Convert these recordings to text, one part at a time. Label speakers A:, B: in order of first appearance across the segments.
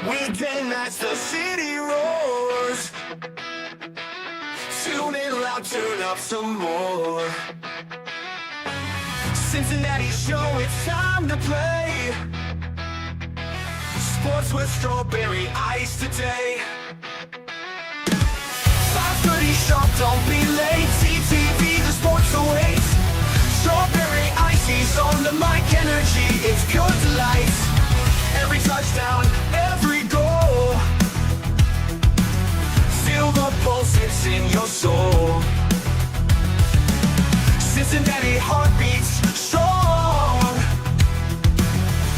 A: Weekend nights, the city roars. Tune in loud, turn up some more. Cincinnati show, it's time to play. Sports with strawberry ice today. 5:30 sharp, don't be late. CTV, the sports awaits. Strawberry icy's on the mic, energy, it's pure delight. Every touchdown, every goal. Feel the pulse, it's in your soul. Cincinnati heartbeats strong.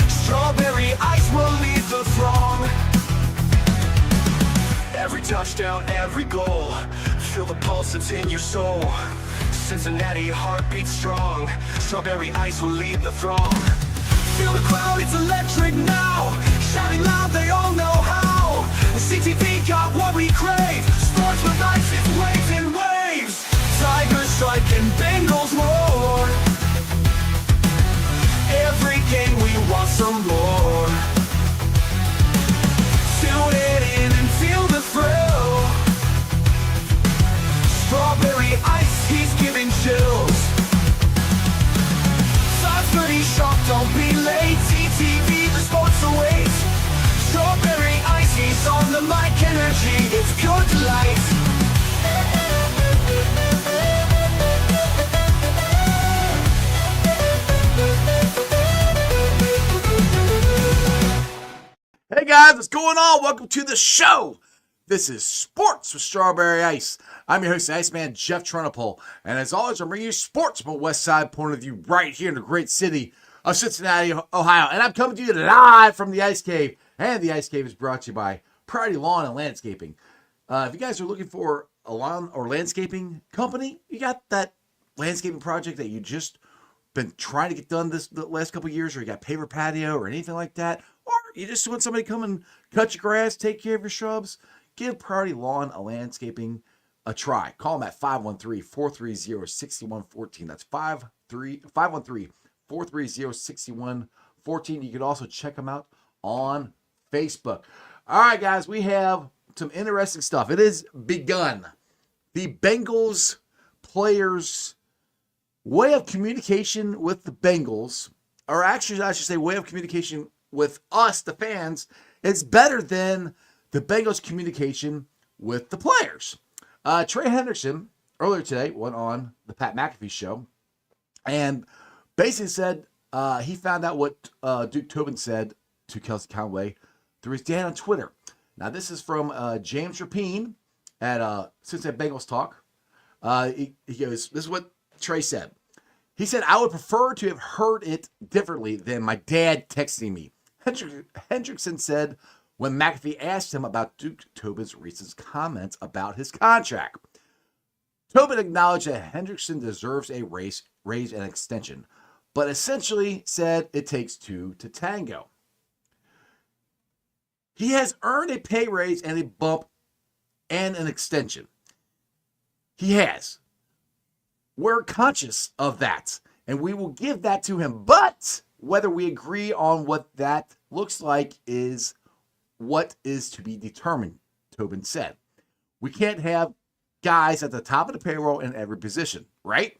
A: Strawberry ice will lead the throng. Every touchdown, every goal. Feel the pulse, it's in your soul. Cincinnati heartbeats strong. Strawberry ice will lead the throng. Feel the crowd, it's electric now. Shouting loud, they all know how. The CTV got what we crave. Sports with ice, it's waves and waves. Tigers strike and Bengals roar. Every game we want some more. Tune it in and feel the thrill. Strawberry ice, he's giving chills. 5:30 sharp, don't be late. CTV, the sports awaits. Strawberry ice, he's on the mic, energy, it's pure delight.
B: Hey guys, what's going on? Welcome to the show. This is Sports with Strawberry Ice. I'm your host, the Iceman, Jeff Trunapole. And as always, I'm bringing you sports from a West Side point of view right here in the great city of Cincinnati, Ohio. And I'm coming to you live from the Ice Cave. And the Ice Cave is brought to you by Priority Lawn and Landscaping. If you guys are looking for a lawn or landscaping company, you got that landscaping project that you just been trying to get done the last couple of years, or you got paver patio or anything like that, or you just want somebody to come and cut your grass, take care of your shrubs, give Priority Lawn and Landscaping a try. Call them at 513-430-6114. That's 513-430-6114. You can also check them out on Facebook. All right, guys, we have some interesting stuff. It has begun. The Bengals players' way of communication with the Bengals, or actually, I should say, way of communication with us, the fans, is better than the Bengals' communication with the players. Tre Hendrickson, earlier today, went on the Pat McAfee Show and basically said he found out what Duke Tobin said to Kelsey Conway through his dad on Twitter. Now, this is from James Rapine at Cincinnati Bengals Talk. He goes, this is what Tre said. He said, I would prefer to have heard it differently than my dad texting me. Hendrickson said when McAfee asked him about Duke Tobin's recent comments about his contract. Tobin acknowledged that Hendrickson deserves a raise and extension, but essentially said it takes two to tango. He has earned a pay raise and a bump and an extension. He has. We're conscious of that, and we will give that to him. But whether we agree on what that looks like is what is to be determined, Tobin said. We can't have guys at the top of the payroll in every position, right?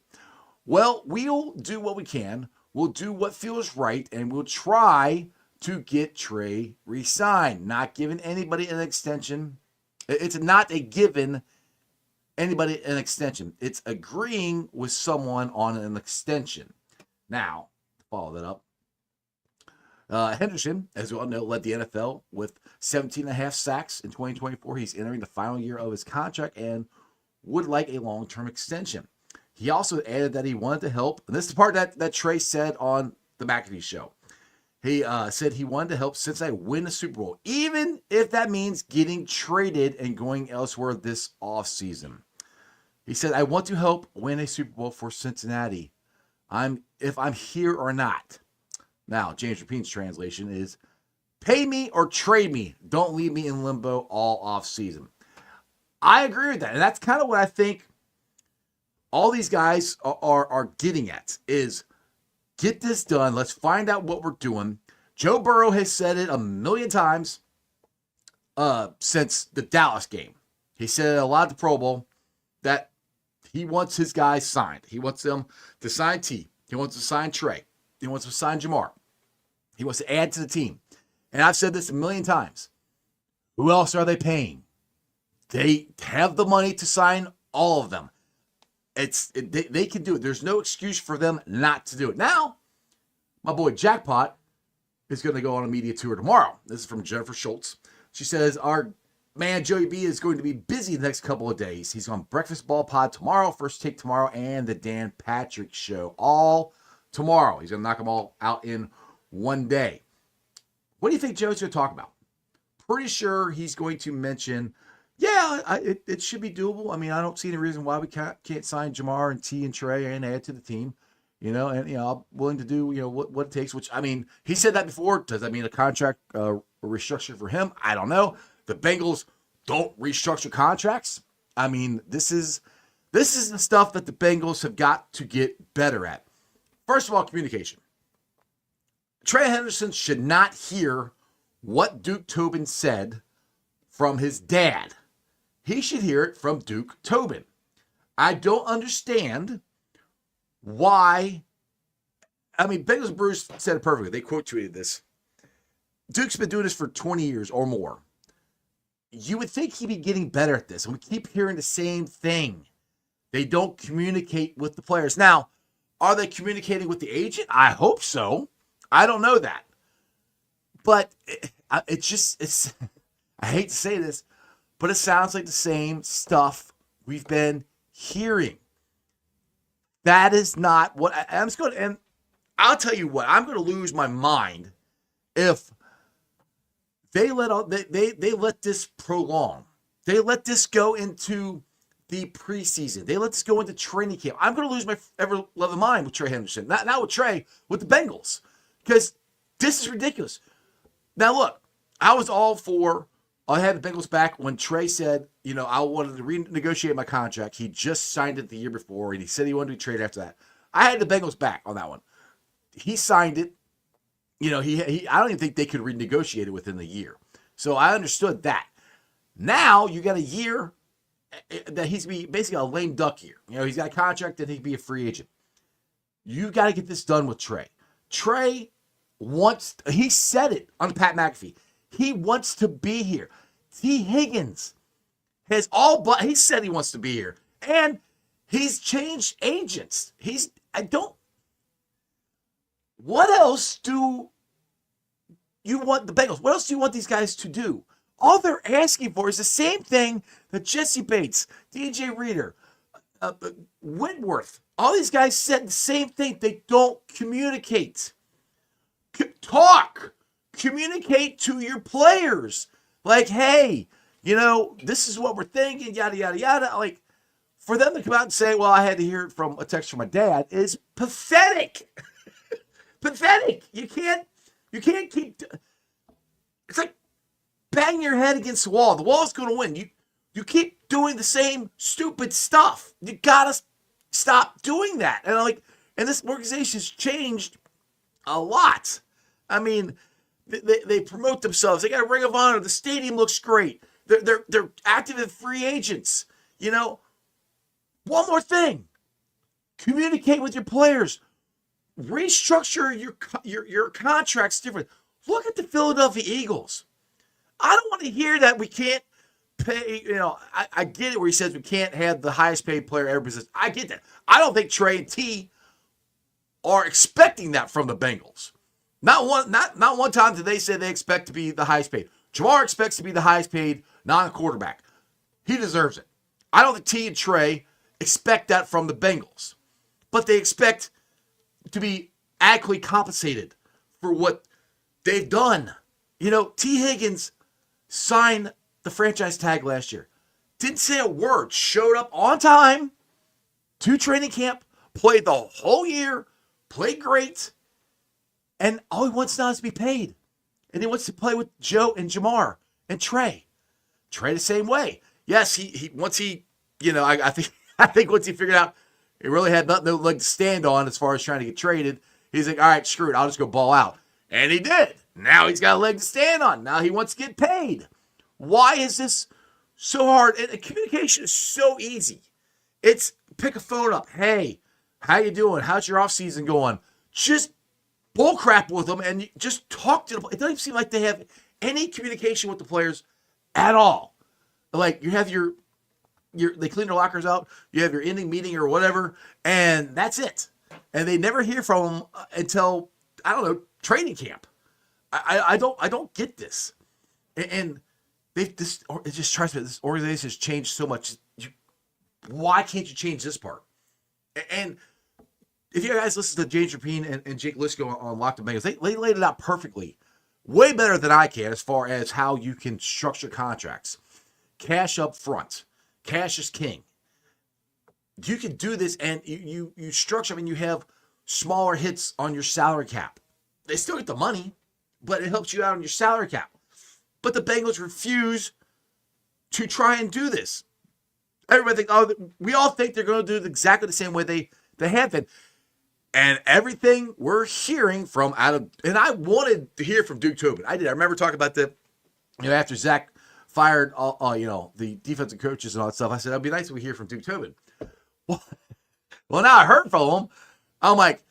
B: Well, we'll do what we can. We'll do what feels right, and we'll try to get Tre re-signed. Not giving anybody an extension. It's not a given anybody an extension. It's agreeing with someone on an extension. Now, to follow that up, Hendrickson, as we all know, led the NFL with 17.5 sacks in 2024. He's entering the final year of his contract and would like a long-term extension. He also added that he wanted to help, and this is the part that Tre said on the McAfee Show. He said he wanted to help Cincinnati win the Super Bowl, even if that means getting traded and going elsewhere this offseason. He said, I want to help win a Super Bowl for Cincinnati, if I'm here or not. Now, James Rapine's translation is, pay me or trade me. Don't leave me in limbo all offseason. I agree with that. And that's kind of what I think all these guys are getting at is get this done. Let's find out what we're doing. Joe Burrow has said it a million times. since the Dallas game. He said a lot at the Pro Bowl that he wants his guys signed. He wants them to sign T. He wants to sign Trey. He wants to sign Jamar. He wants to add to the team. And I've said this a million times. Who else are they paying? They have the money to sign all of them. They can do it. There's no excuse for them not to do it. Now, my boy Jackpot is going to go on a media tour tomorrow. This is from Jennifer Schultz. She says, our man Joey B is going to be busy the next couple of days. He's on Breakfast Ball Pod tomorrow, First Take tomorrow, and the Dan Patrick Show all tomorrow. He's going to knock them all out in one day. What do you think Joe's going to talk about? Pretty sure he's going to mention, it should be doable. I mean, I don't see any reason why we can't sign Jamar and T and Trey and add to the team. I'm willing to do, what it takes, which, I mean, he said that before. Does that mean a contract restructure for him? I don't know. The Bengals don't restructure contracts. I mean, this is the stuff that the Bengals have got to get better at. First of all, communication. Tre Hendrickson should not hear what Duke Tobin said from his dad. He should hear it from Duke Tobin. I don't understand why. I mean, Bengals and Brewers said it perfectly. They quote tweeted this. Duke's been doing this for 20 years or more. You would think he'd be getting better at this. And we keep hearing the same thing. They don't communicate with the players. Now, are they communicating with the agent? I hope so. I don't know that. But it's I hate to say this, but it sounds like the same stuff we've been hearing. That is not what I'm just going to, and I'll tell you what, I'm going to lose my mind if they let this prolong. They let this go into the preseason. They let this go into training camp. I'm going to lose my ever-loving mind with Tre Hendrickson. Not with Trey, with the Bengals. Because this is ridiculous. Now, look, I was all for, I had the Bengals back when Trey said, I wanted to renegotiate my contract. He just signed it the year before, and he said he wanted to be traded after that. I had the Bengals back on that one. He signed it. I don't even think they could renegotiate it within the year. So I understood that. Now you got a year that he's be basically a lame duck year. He's got a contract that he can be a free agent. You got to get this done with Trey. Trey he said it on Pat McAfee. He wants to be here. T. Higgins he said he wants to be here. And he's changed agents. What else do you want the Bengals? What else do you want these guys to do? All they're asking for is the same thing that Jesse Bates, DJ Reader, Whitworth, all these guys said the same thing. They don't communicate. Talk. Communicate to your players. Like, hey, this is what we're thinking, yada, yada, yada. Like, for them to come out and say, well, I had to hear it from a text from my dad is pathetic. Pathetic. You can't keep. It's like banging your head against the wall. The wall's going to win. You keep doing the same stupid stuff. You got to stop doing that. And this organization's changed a lot. I mean, they promote themselves. They got a Ring of Honor. The stadium looks great. They're active as free agents. One more thing. Communicate with your players. Restructure your contracts different. Look at the Philadelphia Eagles. I don't want to hear that we can't pay. I get it where he says we can't have the highest paid player ever possessed. I get that. I don't think Trey and T are expecting that from the Bengals. Not one time did they say they expect to be the highest paid. Jamar expects to be the highest paid non-quarterback. He deserves it. I don't think T and Trey expect that from the Bengals. But they expect to be adequately compensated for what they've done. T. Higgins signed the franchise tag last year. Didn't say a word. Showed up on time to training camp. Played the whole year. Played great. And all he wants now is to be paid. And he wants to play with Joe and Jamar and Trey. Trey the same way. Yes, he once he, I think once he figured out he really had no leg to stand on as far as trying to get traded, he's like, all right, screw it, I'll just go ball out. And he did. Now he's got a leg to stand on. Now he wants to get paid. Why is this so hard? And communication is so easy. It's pick a phone up. Hey, how you doing? How's your off season going? Just bullcrap with them and just talk to them. It doesn't even seem like they have any communication with the players at all. Like you have your they clean their lockers out. You have your ending meeting or whatever, and that's it. And they never hear from them until I don't know training camp. I don't get this, and it just tries to. This organization has changed so much. Why can't you change this part? And if you guys listen to James Rapine and Jake Lisco on Locked On Bengals, they laid it out perfectly, way better than I can as far as how you can structure contracts. Cash up front. Cash is king. You can do this, and you structure. I mean, you have smaller hits on your salary cap. They still get the money, but it helps you out on your salary cap. But the Bengals refuse to try and do this. Everybody thinks, we all think they're going to do it exactly the same way they have been. And everything we're hearing from and I wanted to hear from Duke Tobin. I did. I remember talking about that, after Zach fired the defensive coaches and all that stuff. I said, it'd be nice if we hear from Duke Tobin. Well, now I heard from him. I'm like,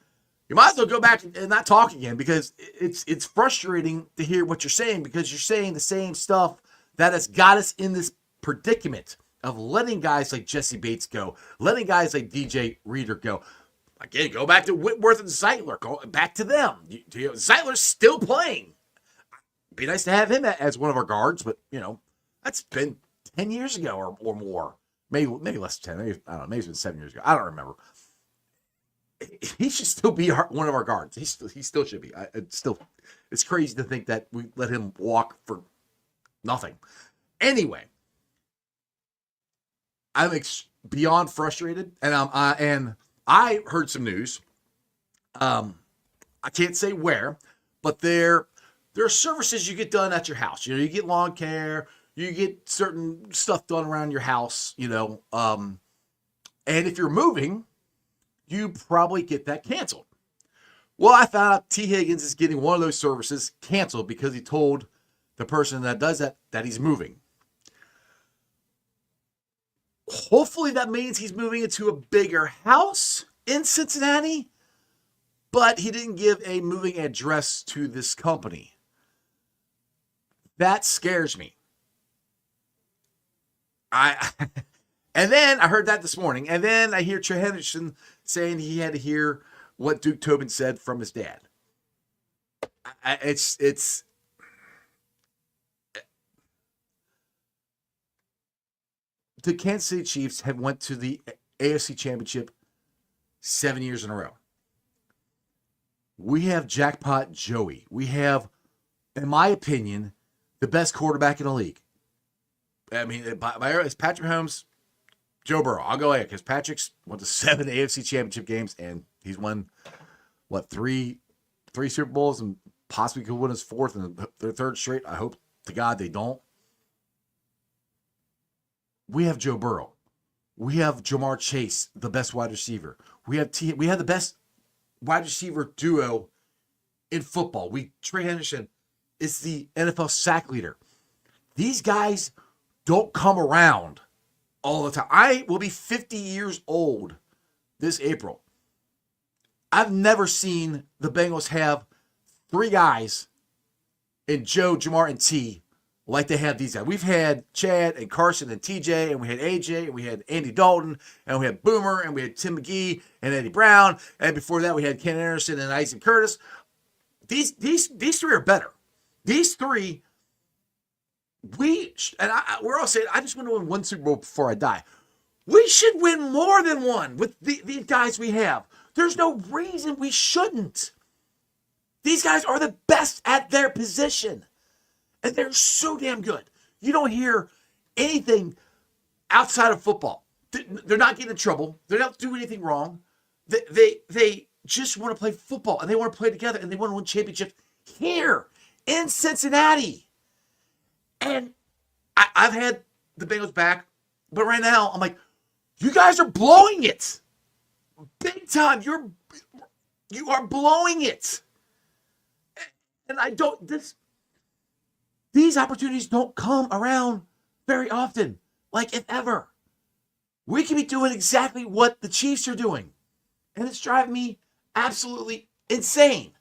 B: you might as well go back and not talk again because it's frustrating to hear what you're saying because you're saying the same stuff that has got us in this predicament of letting guys like Jesse Bates go, letting guys like DJ Reader go. Again, go back to Whitworth and Zeitler. Go back to them. Zeitler's still playing. It'd be nice to have him as one of our guards, but, that's been 10 years ago or more. Maybe less than 10. Maybe, I don't know. Maybe it's been 7 years ago. I don't remember. He should still be one of our guards. He still should be. It's crazy to think that we let him walk for nothing. Anyway, I'm beyond frustrated, and I heard some news. I can't say where, but there are services you get done at your house. You get lawn care, you get certain stuff done around your house. And if you're moving, you probably get that canceled. Well, I found out T. Higgins is getting one of those services canceled because he told the person that does that he's moving. Hopefully that means he's moving into a bigger house in Cincinnati, but he didn't give a moving address to this company. That scares me. And then I heard that this morning, and then I hear Tre Hendrickson saying he had to hear what Duke Tobin said from his dad. It's the Kansas City Chiefs have went to the AFC Championship 7 years in a row. We have Jackpot Joey. We have, in my opinion, the best quarterback in the league. I mean, it's Patrick Mahomes, Joe Burrow. I'll go ahead because Patrick's went to 7 AFC Championship games and he's won, three Super Bowls and possibly could win his fourth and their third straight. I hope to God they don't. We have Joe Burrow. We have Jamar Chase, the best wide receiver. We have the best wide receiver duo in football. Tre Hendrickson is the NFL sack leader. These guys don't come around all the time. I will be 50 years old this April. I've never seen the Bengals have 3 guys in Joe, Jamar, and T like they have these guys. We've had Chad and Carson and TJ, and we had AJ, and we had Andy Dalton, and we had Boomer, and we had Tim McGee and Eddie Brown, and before that we had Ken Anderson and Isaac Curtis. These 3 are better. These 3, we're all saying, I just want to win 1 Super Bowl before I die. We should win more than 1 with these guys we have. There's no reason we shouldn't. These guys are the best at their position. And they're so damn good. You don't hear anything outside of football. They're not getting in trouble. They're not doing anything wrong. They just want to play football, and they want to play together, and they want to win championships here in Cincinnati. And I've had the Bengals back, but right now I'm like, you guys are blowing it. Big time. You are blowing it. And I don't, These opportunities don't come around very often, like if ever. We could be doing exactly what the Chiefs are doing, and it's driving me absolutely insane.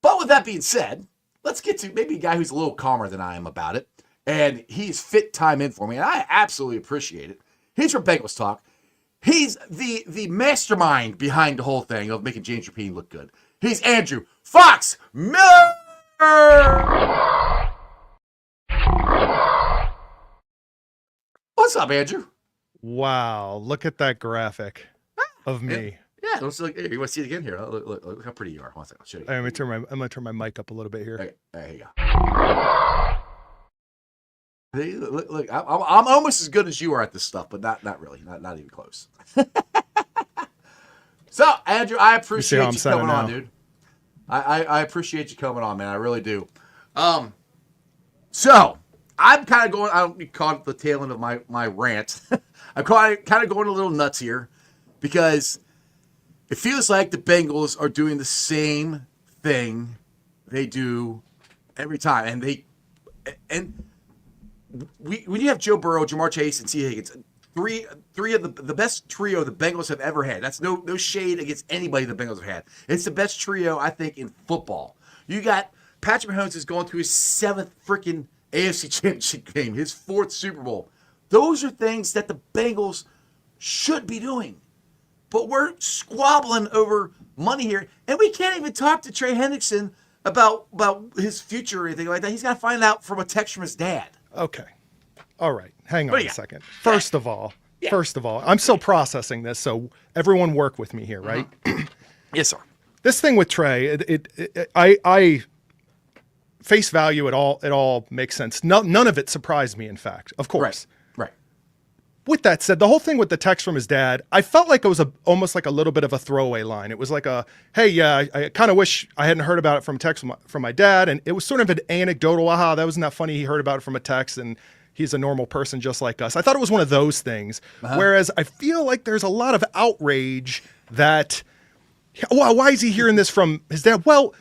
B: But with that being said, let's get to maybe a guy who's a little calmer than I am about it, and he's fit time in for me, and I absolutely appreciate it. He's from Bengals Talk. He's the mastermind behind the whole thing of making James Rapine look good. He's Andrew Fox Miller! What's up, Andrew?
C: Wow, look at that graphic of me.
B: Yeah, let's look. Here, you want to see it again? Here, look how pretty you are. One second, I'll show you.
C: I'm gonna turn my mic up a little bit here.
B: Okay, there you go. See, look, I'm almost as good as you are at this stuff, but not really, not even close. So, Andrew, I appreciate you coming on, dude. I appreciate you coming on, man. I really do. So I'm kind of going. I don't be caught at the tail end of my rant. I'm kind of going a little nuts here because it feels like the Bengals are doing the same thing they do every time, and when you have Joe Burrow, Jamar Chase, and T. Higgins, three of the best trio the Bengals have ever had. That's no shade against anybody the Bengals have had. It's the best trio, I think, in football. You got Patrick Mahomes is going through his 7th freaking AFC Championship game, his 4th Super Bowl. Those are things that the Bengals should be doing. But we're squabbling over money here, and we can't even talk to Tre Hendrickson about his future or anything like that. He's got to find out from a text from his dad.
C: Okay. All right. Hang on a second. First of all, I'm still processing this, so everyone work with me here, right?
B: Yes, sir.
C: This thing with Tre, I face value, it all makes sense. None of it surprised me, in fact, of course.
B: Right.
C: With that said, the whole thing with the text from his dad, I felt like it was almost like a little bit of a throwaway line. It was like hey, yeah, I kind of wish I hadn't heard about it from a text from my dad. And it was sort of an anecdotal, that wasn't that funny. He heard about it from a text and he's a normal person just like us. I thought it was one of those things. Whereas I feel like there's a lot of outrage that, why is he hearing this from his dad? Well,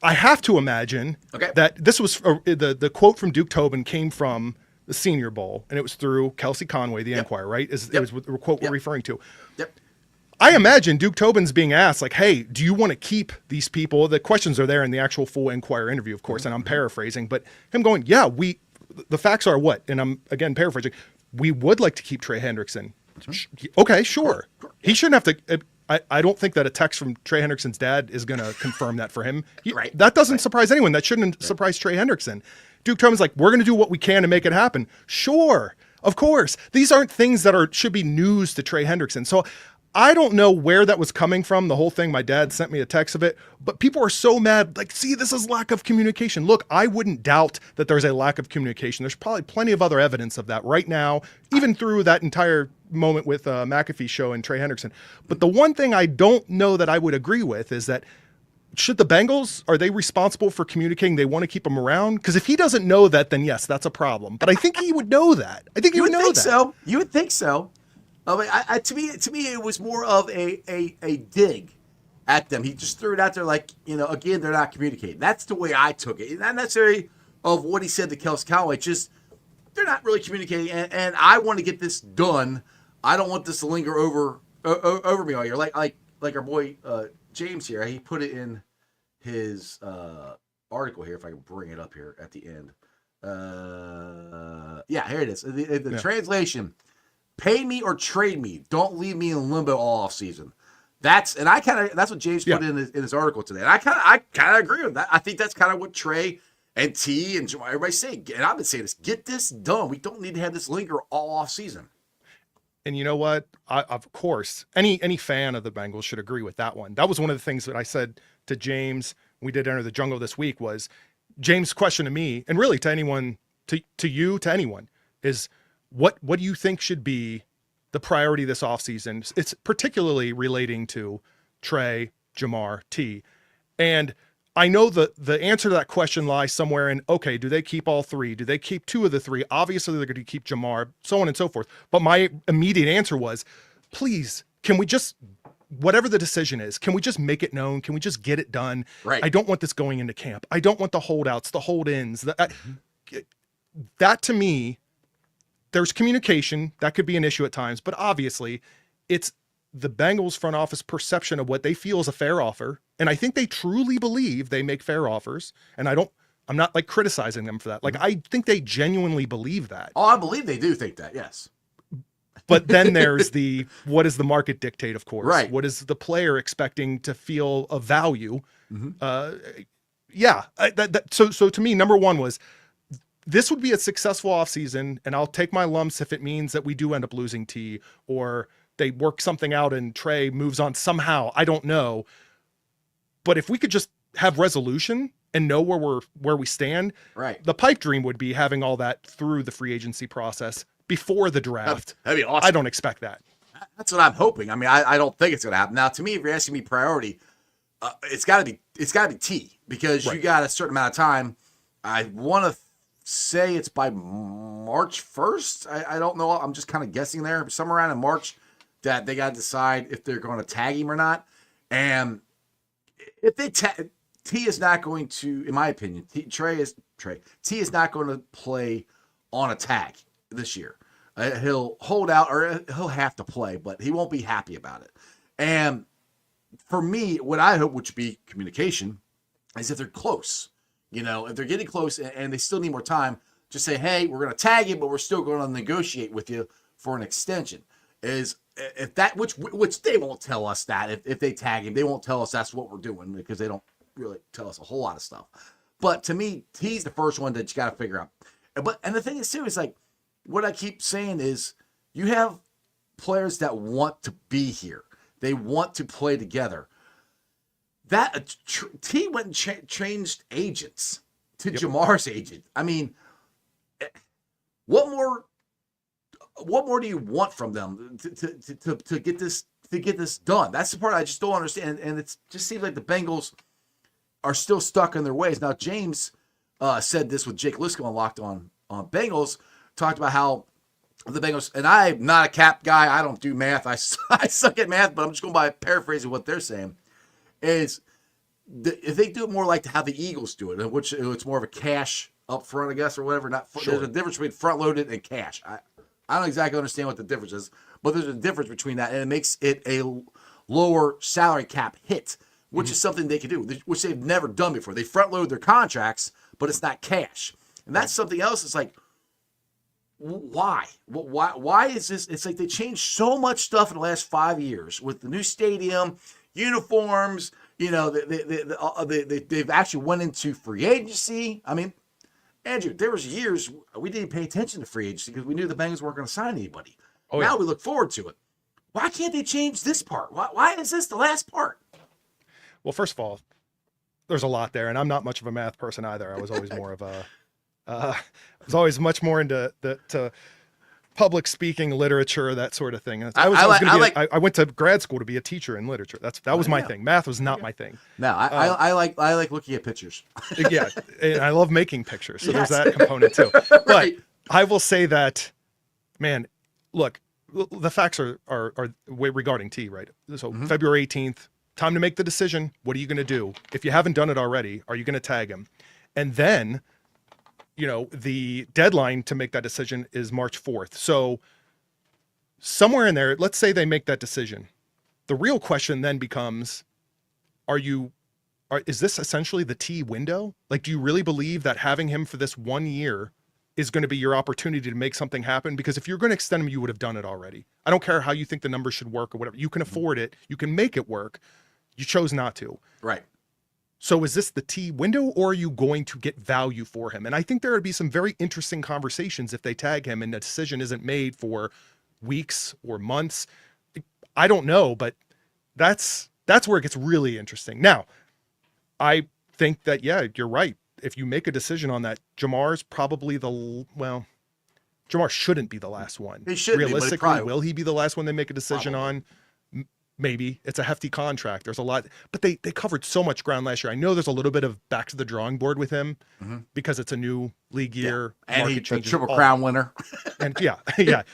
C: I have to imagine that this was the quote from Duke Tobin came from the Senior Bowl, and it was through Kelsey Conway, the Enquirer, right? It was the quote we're referring to. I imagine Duke Tobin's being asked, like, hey, do you want to keep these people? The questions are there in the actual full Enquirer interview, of course, and I'm paraphrasing, but him going, the facts are what? And I'm, again, paraphrasing. We would like to keep Tre Hendrickson. Okay, sure. He shouldn't have to. I don't think that a text from Tre Hendrickson's dad is going to confirm that for him. That doesn't surprise anyone. That shouldn't surprise Tre Hendrickson. Duke Tobin's like, we're going to do what we can to make it happen. Sure, of course. These aren't things that should be news to Tre Hendrickson. So I don't know where that was coming from, the whole thing. My dad sent me a text of it, but people are so mad. Like, see, this is lack of communication. Look, I wouldn't doubt that there's a lack of communication. There's probably plenty of other evidence of that right now, even through that entire moment with McAfee Show and Tre Hendrickson. But the one thing I don't know that I would agree with is that should the Bengals, are they responsible for communicating they want to keep him around? Because if he doesn't know that, then yes, that's a problem. But I think he would know that. I think he would know that.
B: So you would think so. I mean, to me, it was more of a dig at them. He just threw it out there like, again, they're not communicating. That's the way I took it. Not necessarily of what he said to Kelsey Conway, just they're not really communicating. And I want to get this done. I don't want this to linger over me all year. Like our boy James here, he put it in his article here, if I can bring it up here at the end. Here it is. The translation. Pay me or trade me. Don't leave me in limbo all offseason. That's what James put in his article today. And I kind of agree with that. I think that's kind of what Tre and T and everybody's saying. And I've been saying this. Get this done. We don't need to have this linger all off season.
C: And you know what? Of course, any fan of the Bengals should agree with that one. That was one of the things that I said to James. We did Enter the Jungle this week. Was James' question to me, and really to anyone, to you, to anyone, is what do you think should be the priority this offseason? It's particularly relating to Tre, Jamar, T. And I know the answer to that question lies somewhere in, okay, do they keep all three? Do they keep two of the three? Obviously, they're going to keep Jamar, so on and so forth. But my immediate answer was, please, can we just whatever the decision is, can we just make it known? Can we just get it done?
B: Right.
C: I don't want this going into camp. I don't want the holdouts, the hold-ins. That to me, there's communication. That could be an issue at times, but obviously it's the Bengals front office perception of what they feel is a fair offer. And I think they truly believe they make fair offers. And I'm not like criticizing them for that. Like, I think they genuinely believe that.
B: Oh, I believe they do think that. Yes.
C: But then there's what does the market dictate, of course?
B: Right.
C: What is the player expecting to feel of value? So to me, number one was this would be a successful offseason, and I'll take my lumps if it means that we do end up losing T, or they work something out and Tre moves on somehow. I don't know. But if we could just have resolution and know where we stand,
B: right?
C: The pipe dream would be having all that through the free agency process before the draft.
B: That'd be awesome.
C: I don't expect that.
B: That's what I'm hoping. I mean, I don't think it's going to happen. Now, to me, if you're asking me priority, it's got to be T, because you got a certain amount of time. I want to say it's by March 1st. I don't know. I'm just kind of guessing there. Somewhere around in March that they got to decide if they're going to tag him or not. And if they T is not going to, in my opinion, T is not going to play on a tag this year. He'll hold out, or he'll have to play, but he won't be happy about it. And for me, what I hope would be communication is if they're close. If they're getting close and they still need more time, just say, hey, we're going to tag you, but we're still going to negotiate with you for an extension. Is if that, which they won't tell us that if they tag him, they won't tell us that's what we're doing, because they don't really tell us a whole lot of stuff. But to me, he's the first one that you got to figure out. And the thing is too, is like, what I keep saying is you have players that want to be here. They want to play together. That T went and changed agents to Jamar's agent. I mean, what more do you want from them to get this done? That's the part I just don't understand. And it just seems like the Bengals are still stuck in their ways. Now, James said this with Jake Lisco on Locked On Bengals, talked about how the Bengals, and I'm not a cap guy. I don't do math. I suck at math, but I'm just going by paraphrasing what they're saying. Is if they do it more like how the Eagles do it, which it's more of a cash up front, I guess, or whatever. There's a difference between front loaded and cash. I don't exactly understand what the difference is, but there's a difference between that, and it makes it a lower salary cap hit, which is something they can do, which they've never done before. They front load their contracts, but it's not cash, and that's something else. It's like, why? Why is this? It's like they changed so much stuff in the last 5 years with the new stadium, uniforms. They've actually went into free agency. I mean, Andrew, there was years we didn't pay attention to free agency because we knew the Bengals weren't going to sign anybody. Now we look forward to it. Why can't they change this part? Why is this the last part?
C: Well, first of all, there's a lot there, and I'm not much of a math person either. I was always more of a I was always much more into to public speaking, literature, that sort of thing. I went to grad school to be a teacher in literature. That was my thing. Math was not my thing.
B: No, I like looking at pictures.
C: Yeah, and I love making pictures. So there's that component too. But I will say that, man, look, the facts are regarding T, right? So February 18th, time to make the decision. What are you going to do? If you haven't done it already, are you going to tag him? And then, the deadline to make that decision is March 4th. So somewhere in there, let's say they make that decision. The real question then becomes, is this essentially the T window? Like, do you really believe that having him for this 1 year is going to be your opportunity to make something happen? Because if you're going to extend him, you would have done it already. I don't care how you think the numbers should work or whatever. You can afford it. You can make it work. You chose not to.
B: Right.
C: So is this the T window, or are you going to get value for him? And I think there would be some very interesting conversations if they tag him and the decision isn't made for weeks or months. I don't know, but that's where it gets really interesting. Now, I think that, yeah, you're right. If you make a decision on that, Jamar's probably Jamar shouldn't be the last one.
B: He should
C: realistically,
B: be, but
C: will he be the last one they make a decision on? maybe it's a hefty contract. There's a lot, but they covered so much ground last year. I know there's a little bit of back to the drawing board with him because it's a new league year.
B: And
C: market
B: he's a
C: changes
B: Triple
C: all-
B: Crown winner.
C: And yeah,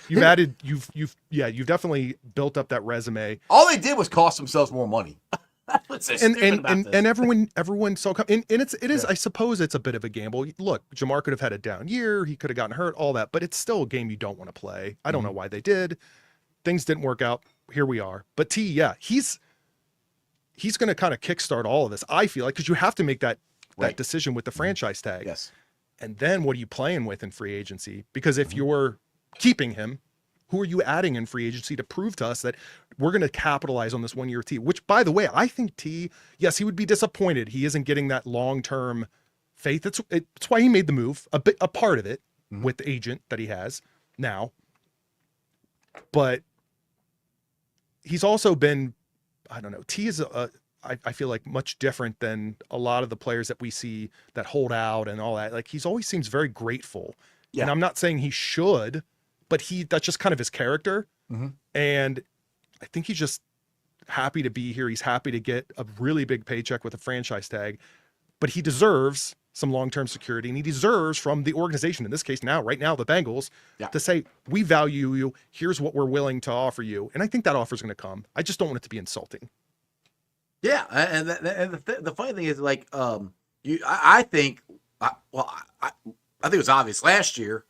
C: you've definitely built up that resume.
B: All they did was cost themselves more money. What's so stupid about this?
C: And everyone saw and it is I suppose it's a bit of a gamble. Look, Jamar could have had a down year, he could have gotten hurt, all that, but it's still a game you don't want to play. I don't know why they did. Things didn't work out. Here we are. But he's going to kind of kickstart all of this. I feel like, because you have to make that decision with the franchise tag.
B: Yes.
C: And then what are you playing with in free agency? Because if you're keeping him, who are you adding in free agency to prove to us that we're going to capitalize on this 1 year T? Which, by the way, I think T, yes, he would be disappointed he isn't getting that long-term faith. It's why he made the move, a part of it with the agent that he has now. But he's also been, I don't know, T is I feel like much different than a lot of the players that we see that hold out and all that. Like, he's always seems very grateful. Yeah. And I'm not saying he should, but that's just kind of his character. And I think he's just happy to be here. He's happy to get a really big paycheck with a franchise tag, but he deserves some long-term security, and he deserves from the organization, in this case right now, the Bengals, to say, we value you. Here's what we're willing to offer you. And I think that offer is going to come. I just don't want it to be insulting.
B: Yeah. And the funny thing is, like, I think it was obvious last year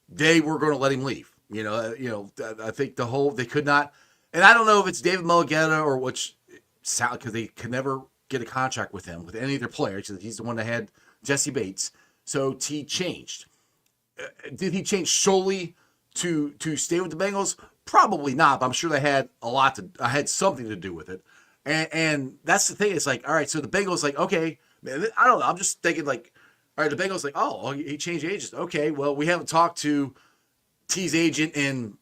B: they were going to let him leave. I think they could not, and I don't know if it's David Mulligetta or because they could never get a contract with him, with any of their players. He's the one that had Jesse Bates. So T changed. Did he change solely to stay with the Bengals? Probably not, but I'm sure they had had something to do with it. And that's the thing. It's like, all right, so the Bengals like, okay, man, I don't know. I'm just thinking like, all right, the Bengals like, oh, he changed agents. Okay, well, we haven't talked to T's agent in,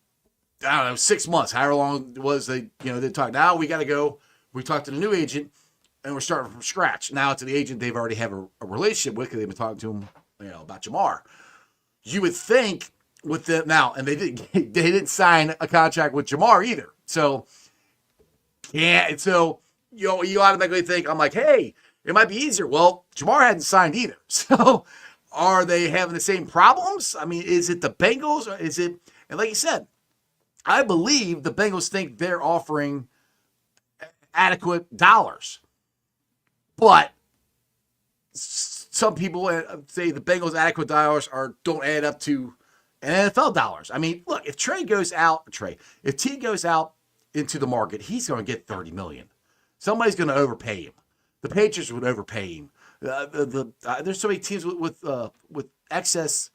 B: I don't know, 6 months, however long it was they talk. Now we got to go. We talked to the new agent, and we're starting from scratch. Now to the agent they've already have a relationship with, because they've been talking to him, about Jamar. You would think with the now, and they didn't sign a contract with Jamar either. So yeah, so you automatically think, I'm like, hey, it might be easier. Well, Jamar hadn't signed either. So are they having the same problems? I mean, is it the Bengals, or is it? And like you said, I believe the Bengals think they're offering adequate dollars. But some people say the Bengals' adequate dollars don't add up to NFL dollars. I mean, look, if T goes out into the market, he's going to get $30 million. Somebody's going to overpay him. The Patriots would overpay him. There's so many teams with excess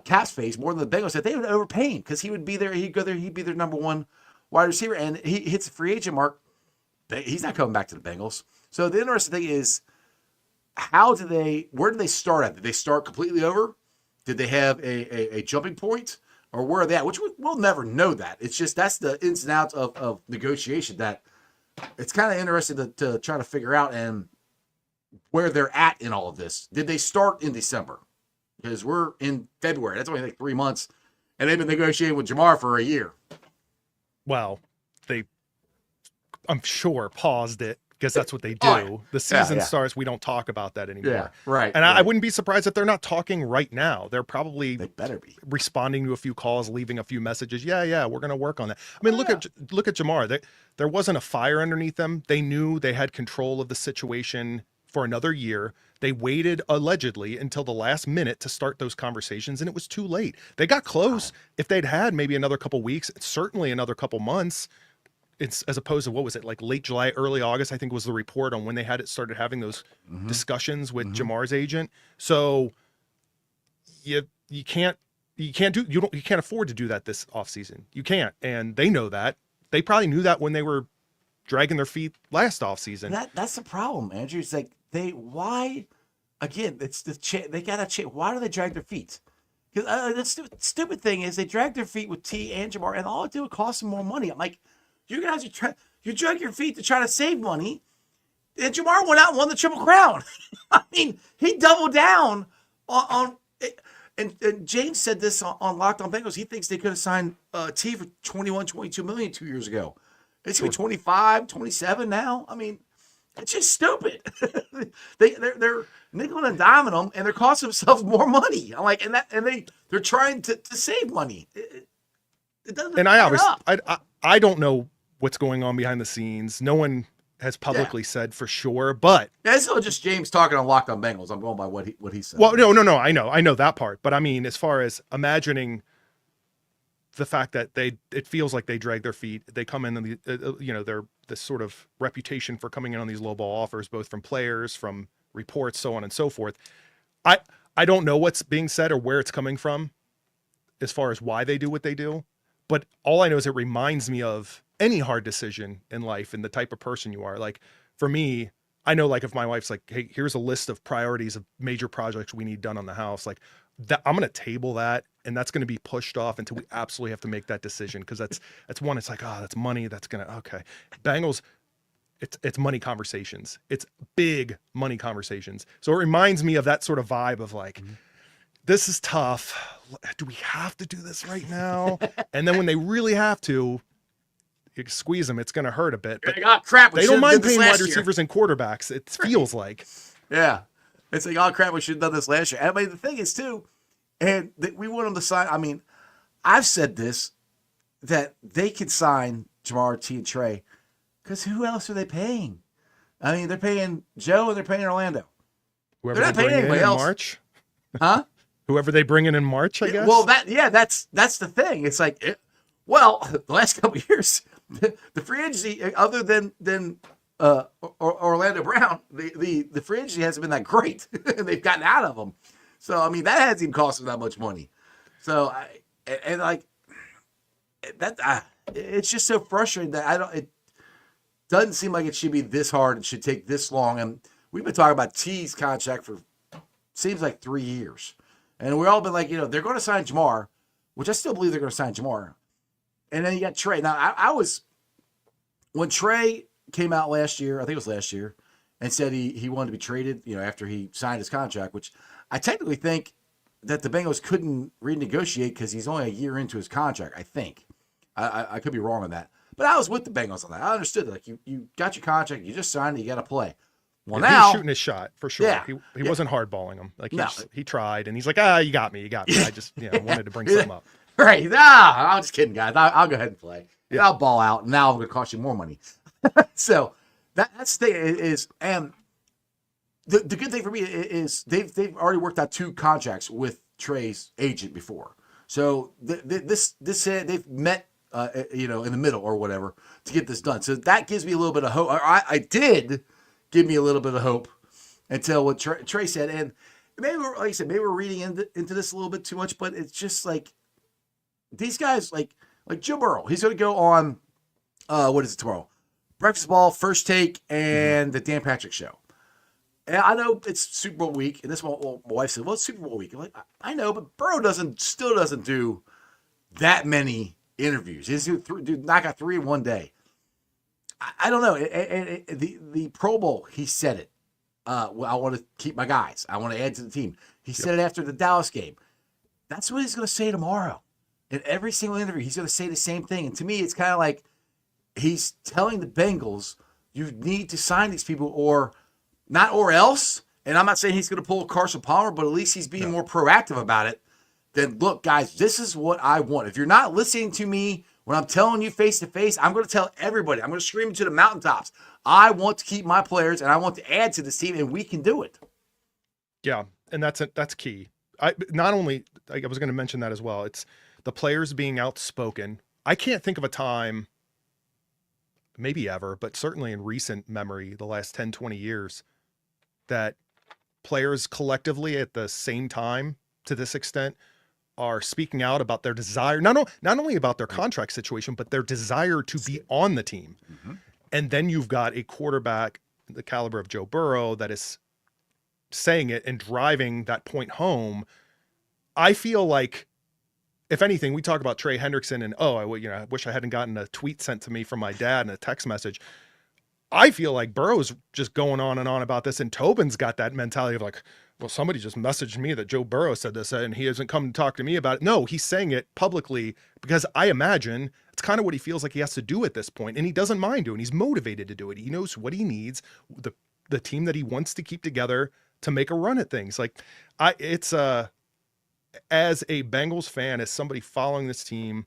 B: cap space, more than the Bengals, that they would overpay him, because he would be there. He'd go there. He'd be their number one wide receiver, and he hits the free agent mark. He's not coming back to the Bengals. So the interesting thing is, where did they start at? Did they start completely over? Did they have a jumping point? Or where are they at? Which we'll never know that. It's just, that's the ins and outs of negotiation that it's kind of interesting to try to figure out, and where they're at in all of this. Did they start in December? Because we're in February. That's only like 3 months. And they've been negotiating with Jamar for a year.
C: Well, I'm sure, paused it, because that's what they do.
B: Oh, yeah.
C: The season starts, we don't talk about that anymore.
B: Yeah, right.
C: And
B: right.
C: I wouldn't be surprised if they're not talking right now. They
B: better be
C: responding to a few calls, leaving a few messages. Yeah, we're going to work on that. I mean, look at Jamar. There wasn't a fire underneath them. They knew they had control of the situation for another year. They waited allegedly until the last minute to start those conversations, and it was too late. They got close. If they'd had maybe another couple weeks, certainly another couple months, it's as opposed to, what was it, like late July, early August, I think was the report on when they started having those discussions with Jamar's agent. So you can't afford to do that this offseason. You can't. And they know that. They probably knew that when they were dragging their feet last offseason.
B: That's the problem, Andrew. It's like, why it's they got to why do they drag their feet? Because the stupid thing is, they drag their feet with T and Jamar, and all it do is cost them more money. I'm like, you guys you drag your feet to try to save money, and Jamar went out and won the Triple Crown. I mean, he doubled down on it. And James said this on Locked On Bengals. He thinks they could have signed T for $21, $22 million 2 years ago. It's going to be 25, 27 now. I mean, it's just stupid. they're nickel and diming them, and they're costing themselves more money. I'm like, they're trying to save money. It doesn't.
C: And I don't know what's going on behind the scenes. No one has publicly said for sure, but
B: it's not just James talking on Locked On Bengals. I'm going by what he said.
C: Well, no. I know that part, but I mean, as far as imagining the fact that it feels like they drag their feet. They come in and they're this sort of reputation for coming in on these lowball offers, both from players, from reports, so on and so forth. I don't know what's being said or where it's coming from as far as why they do what they do, but all I know is it reminds me of any hard decision in life and the type of person you are. Like for me, I know, like if my wife's like, hey, here's a list of priorities of major projects we need done on the house, like that, I'm going to table that. And that's going to be pushed off until we absolutely have to make that decision. Cause that's one, it's like, oh, that's money. That's going to, okay. Bengals, it's money conversations. It's big money conversations. So it reminds me of that sort of vibe of like, this is tough. Do we have to do this right now? And then when they really have to, you squeeze them, it's going to hurt a bit. But
B: crap,
C: they don't mind paying wide receivers and quarterbacks. It feels like.
B: Yeah. It's like, oh, crap, we should have done this last year. I mean, the thing is, too, and we want them to sign. I mean, I've said this, that they could sign Jamar, T, and Trey, because who else are they paying? I mean, they're paying Joe and they're paying Orlando.
C: Whoever
B: they're not paying anybody else.
C: March.
B: Huh?
C: Whoever they bring in March, I guess.
B: Well, that's the thing. It's like, the last couple of years, the free agency, other than Orlando Brown, the free agency hasn't been that great. They've gotten out of them. So, I mean, that hasn't even cost them that much money. So, it's just so frustrating that it doesn't seem like it should be this hard. It should take this long. And we've been talking about T's contract for seems like 3 years. And we've all been like, they're going to sign Jamar, which I still believe they're going to sign Jamar. And then you got Trey. Now, when Trey came out last year, I think it was last year, and said he wanted to be traded, after he signed his contract, which I technically think that the Bengals couldn't renegotiate because he's only a year into his contract, I think. I could be wrong on that. But I was with the Bengals on that. I understood that. Like, you got your contract, you just signed it, you got to play. Well, now
C: he was shooting his shot for sure. Yeah, he wasn't hardballing him. Like he tried, and he's like, you got me. I just wanted to bring something up.
B: Right? I'm just kidding, guys. I'll go ahead and play. Yeah. I'll ball out. Now I'm going to cost you more money. So that's the thing is, and the good thing for me is they've already worked out 2 contracts with Trey's agent before. So they've met in the middle or whatever to get this done. So that gives me a little bit of hope. I did give me a little bit of hope until what Trey said. And maybe, like I said, maybe we're reading into this a little bit too much, but it's just like these guys, like Joe Burrow, he's going to go on, what is it tomorrow? Breakfast Ball, First Take, and the Dan Patrick Show. And I know it's Super Bowl week, and this one, my wife said, well, it's Super Bowl week. I'm like, I know, but Burrow still doesn't do that many interviews. He's knock out 3 in one day. I don't know. The Pro Bowl, he said it. I want to keep my guys. I want to add to the team. He said it after the Dallas game. That's what he's going to say tomorrow. In every single interview, he's going to say the same thing. And to me, it's kind of like he's telling the Bengals, you need to sign these people or else. And I'm not saying he's going to pull Carson Palmer, but at least he's being more proactive about it. Then look, guys, this is what I want. If you're not listening to me when I'm telling you face to face, I'm going to tell everybody. I'm going to scream to the mountaintops. I want to keep my players, and I want to add to this team, and we can do it.
C: Yeah, and that's key. I was going to mention that as well. It's the players being outspoken. I can't think of a time, maybe ever, but certainly in recent memory, the last 10, 20 years, that players collectively at the same time, to this extent, are speaking out about their desire, not only about their contract situation, but their desire to be on the team. Mm-hmm. And then you've got a quarterback, the caliber of Joe Burrow, that is saying it and driving that point home. I feel like, if anything, we talk about Tre Hendrickson and, I wish I hadn't gotten a tweet sent to me from my dad and a text message. I feel like Burrow's just going on and on about this, and Tobin's got that mentality of like, well, somebody just messaged me that Joe Burrow said this and he hasn't come to talk to me about it. No, he's saying it publicly because I imagine it's kind of what he feels like he has to do at this point, and he doesn't mind doing. He's motivated to do it. He knows what he needs, the team that he wants to keep together to make a run at things. Like as a Bengals fan, as somebody following this team,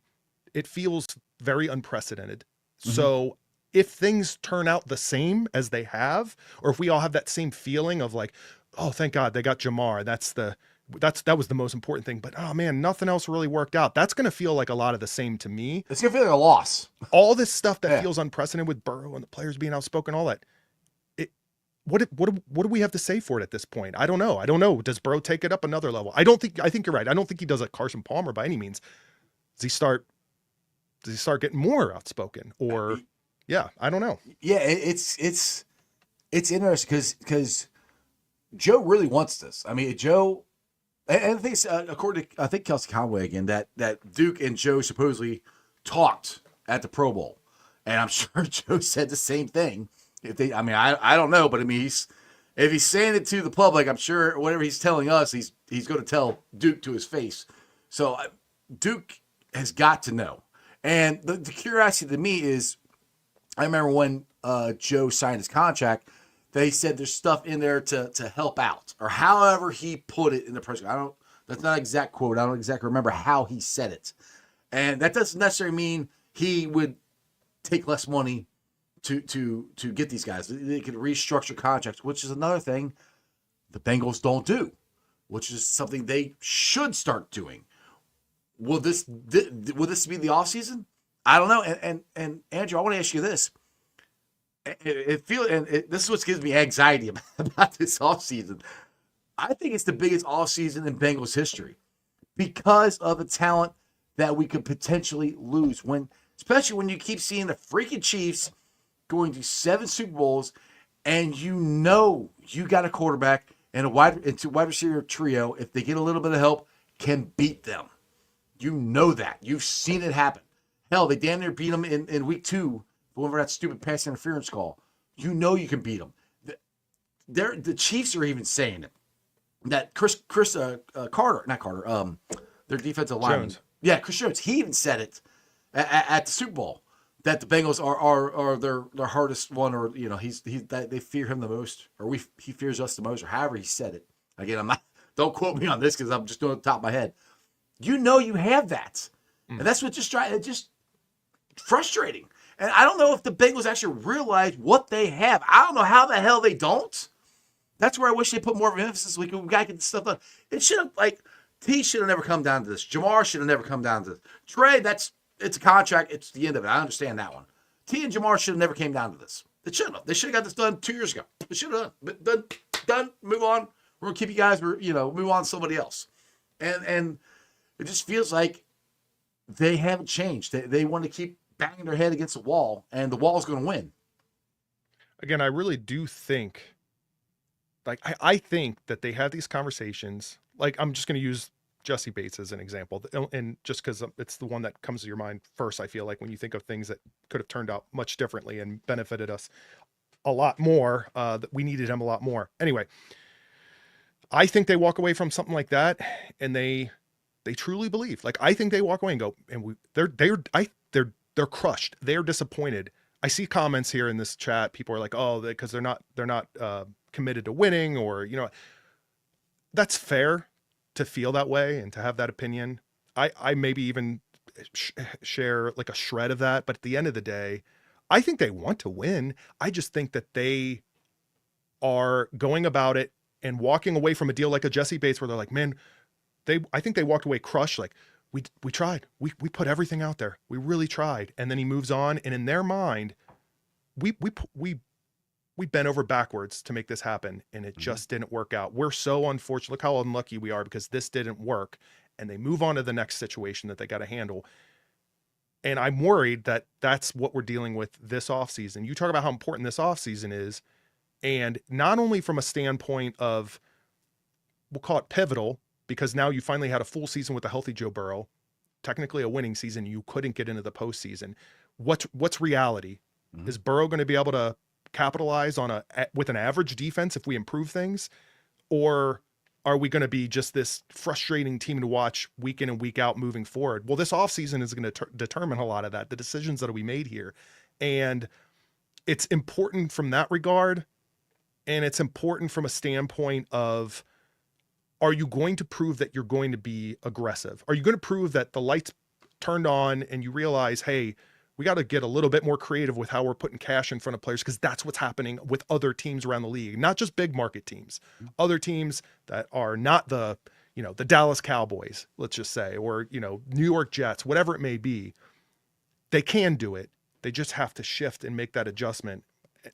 C: it feels very unprecedented. Mm-hmm. So if things turn out the same as they have, or if we all have that same feeling of like, oh, thank God they got Jamar. That was the most important thing. But oh man, nothing else really worked out. That's going to feel like a lot of the same to me.
B: It's going to feel like a loss.
C: All this stuff that feels unprecedented with Burrow and the players being outspoken, all that. What do we have to say for it at this point? I don't know. Does Burrow take it up another level? I think you're right. I don't think he does like Carson Palmer by any means. Does he start getting more outspoken, or yeah, I don't know.
B: Yeah, it's interesting because Joe really wants this. I mean, Joe, and I think according to Kelsey Conway again, that Duke and Joe supposedly talked at the Pro Bowl, and I'm sure Joe said the same thing. I don't know, but I mean, if he's saying it to the public, I'm sure whatever he's telling us, he's going to tell Duke to his face. So Duke has got to know. And the curiosity to me is, I remember when Joe signed his contract, they said there's stuff in there to help out, or however he put it in the press. That's not an exact quote. I don't exactly remember how he said it. And that doesn't necessarily mean he would take less money to get these guys. They could restructure contracts, which is another thing the Bengals don't do, which is something they should start doing. Will this be the offseason? I don't know. And Andrew, I want to ask you this. This is what gives me anxiety about this offseason. I think it's the biggest offseason in Bengals history because of the talent that we could potentially lose, especially when you keep seeing the freaking Chiefs going to 7 Super Bowls, and you got a quarterback and a wide receiver trio, if they get a little bit of help, can beat them. You know that. You've seen it happen. Hell, they damn near beat them in week 2 over that stupid pass interference call. You know you can beat them. The Chiefs are even saying it. That Chris Carter, not Carter, their defensive lineman. Yeah, Chris Jones. He even said it at the Super Bowl, that the Bengals are their hardest one, or they fear him the most, or he fears us the most, or however he said it. Again, don't quote me on this because I'm just doing it off the top of my head. You have that, and that's what just frustrating. And I don't know if the Bengals actually realize what they have. I don't know how the hell they don't. That's where I wish they put more of an emphasis. We got to get this stuff done. It should have T should have never come down to this. Jamar should have never come down to this. Tre, it's a contract. It's the end of it. I understand that one. T and Jamar should have never came down to this. They should have. They should have got this done 2 years ago. They should have done. Move on. We're gonna keep you guys. Move on to somebody else. And it just feels like they haven't changed. They want to keep banging their head against the wall, and the wall's going to win.
C: Again, I really do think, I think that they have these conversations. I'm just going to use Jesse Bates as an example, and just because it's the one that comes to your mind first, I feel like when you think of things that could have turned out much differently and benefited us a lot more, that we needed him a lot more. Anyway, I think they walk away from something like that, and they truly believe. I think they walk away and go, and they're crushed. They're disappointed. I see comments here in this chat. People are like, oh, because they're not committed to winning, or that's fair to feel that way and to have that opinion. I maybe even share a shred of that, but at the end of the day, I think they want to win. I just think that they are going about it and walking away from a deal like a Jesse Bates, where they're like, man, I think they walked away crushed. We tried. We put everything out there. We really tried. And then he moves on. And in their mind, we bent over backwards to make this happen, and it just didn't work out. We're so unfortunate. Look how unlucky we are because this didn't work. And they move on to the next situation that they got to handle. And I'm worried that that's what we're dealing with this offseason. You talk about how important this offseason is. And not only from a standpoint of, we'll call it pivotal, because now you finally had a full season with a healthy Joe Burrow, technically a winning season. You couldn't get into the postseason. What's reality? Mm-hmm. Is Burrow going to be able to capitalize with an average defense if we improve things, or are we going to be just this frustrating team to watch week in and week out moving forward? Well, this offseason is going to determine a lot of that, the decisions that we made here. And it's important from that regard. And it's important from a standpoint of, are you going to prove that you're going to be aggressive? Are you going to prove that the lights turned on and you realize, hey, we got to get a little bit more creative with how we're putting cash in front of players, because that's what's happening with other teams around the league, not just big market teams, other teams that are not the Dallas Cowboys, let's just say, or, New York Jets, whatever it may be. They can do it. They just have to shift and make that adjustment.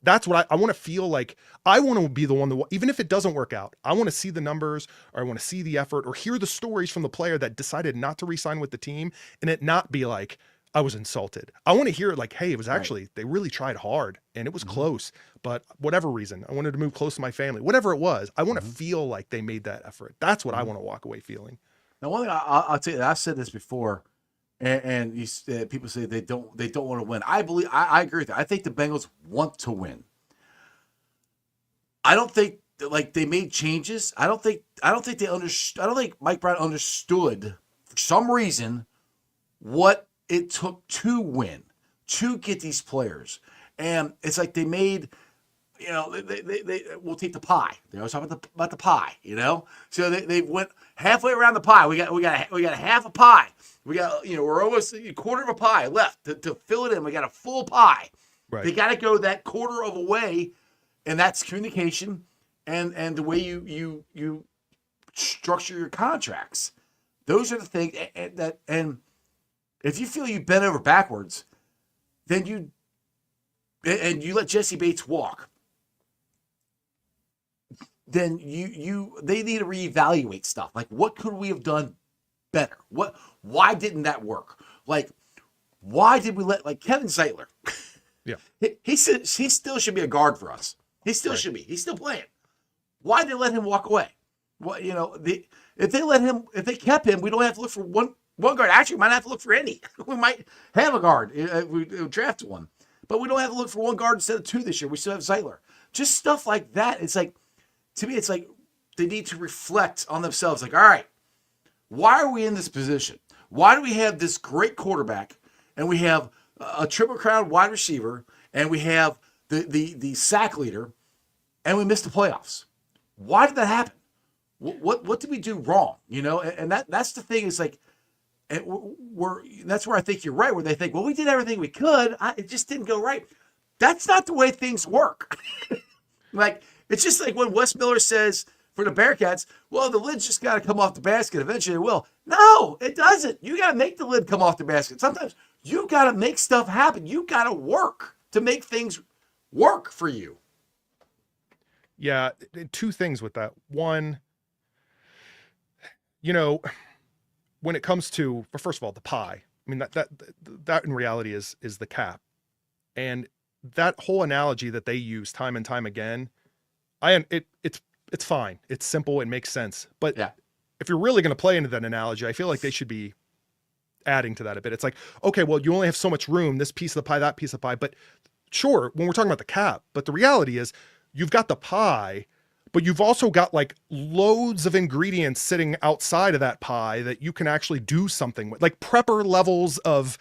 C: That's what I want to feel like. I want to be the one that, even if it doesn't work out, I want to see the numbers, or I want to see the effort, or hear the stories from the player that decided not to re-sign with the team, and it not be like, I was insulted. I want to hear it like, hey, it was actually, they really tried hard and it was close, but whatever reason, I wanted to move close to my family, whatever it was, I want to feel like they made that effort. That's what I want to walk away feeling.
B: Now, one thing I'll tell you, I've said this before, and people say they don't want to win. I agree with that. I think the Bengals want to win. I don't think they made changes. I don't think they understood. I don't think Mike Brown understood for some reason what it took to win, to get these players. And it's like they made, they we'll take the pie. They always talk about the pie, So they went halfway around the pie. We got a half a pie. We got, we're almost a quarter of a pie left to fill it in. We got a full pie.
C: Right.
B: They got to go that quarter of a way, and that's communication and the way you structure your contracts. Those are the things and if you feel you bent over backwards, then you let Jesse Bates walk, then they need to reevaluate stuff. Like, what could we have done better? Why didn't that work? Like, why did we let Kevin Zeitler?
C: Yeah,
B: he still should be a guard for us. He still should be. He's still playing. Why did they let him walk away? Well, if they kept him, we don't have to look for one guard. Actually, we might have to look for any. We might have a guard if we draft one. But we don't have to look for one guard instead of two this year. We still have Zeitler. Just stuff like that. It's like, to me, it's like they need to reflect on themselves. Like, all right, why are we in this position? Why do we have this great quarterback, and we have a triple crown wide receiver, and we have the sack leader, and we missed the playoffs? Why did that happen? What did we do wrong? And that's the thing. Is like, and that's where I think you're right, where they think, well, we did everything we could. It just didn't go right. That's not the way things work. It's just like when Wes Miller says for the Bearcats, well, the lid's just got to come off the basket. Eventually it will. No, it doesn't. You got to make the lid come off the basket. Sometimes you got to make stuff happen. You got to work to make things work for you.
C: Yeah, two things with that. One, when it comes to, first of all, the pie, I mean, that in reality is the cap. And that whole analogy that they use time and time again, it's fine. It's simple. It makes sense. But if you're really going to play into that analogy, I feel like they should be adding to that a bit. It's like, okay, well, you only have so much room, this piece of the pie, that piece of the pie. But sure, when we're talking about the cap, but the reality is you've got the pie, but you've also got loads of ingredients sitting outside of that pie that you can actually do something with, like prepper levels of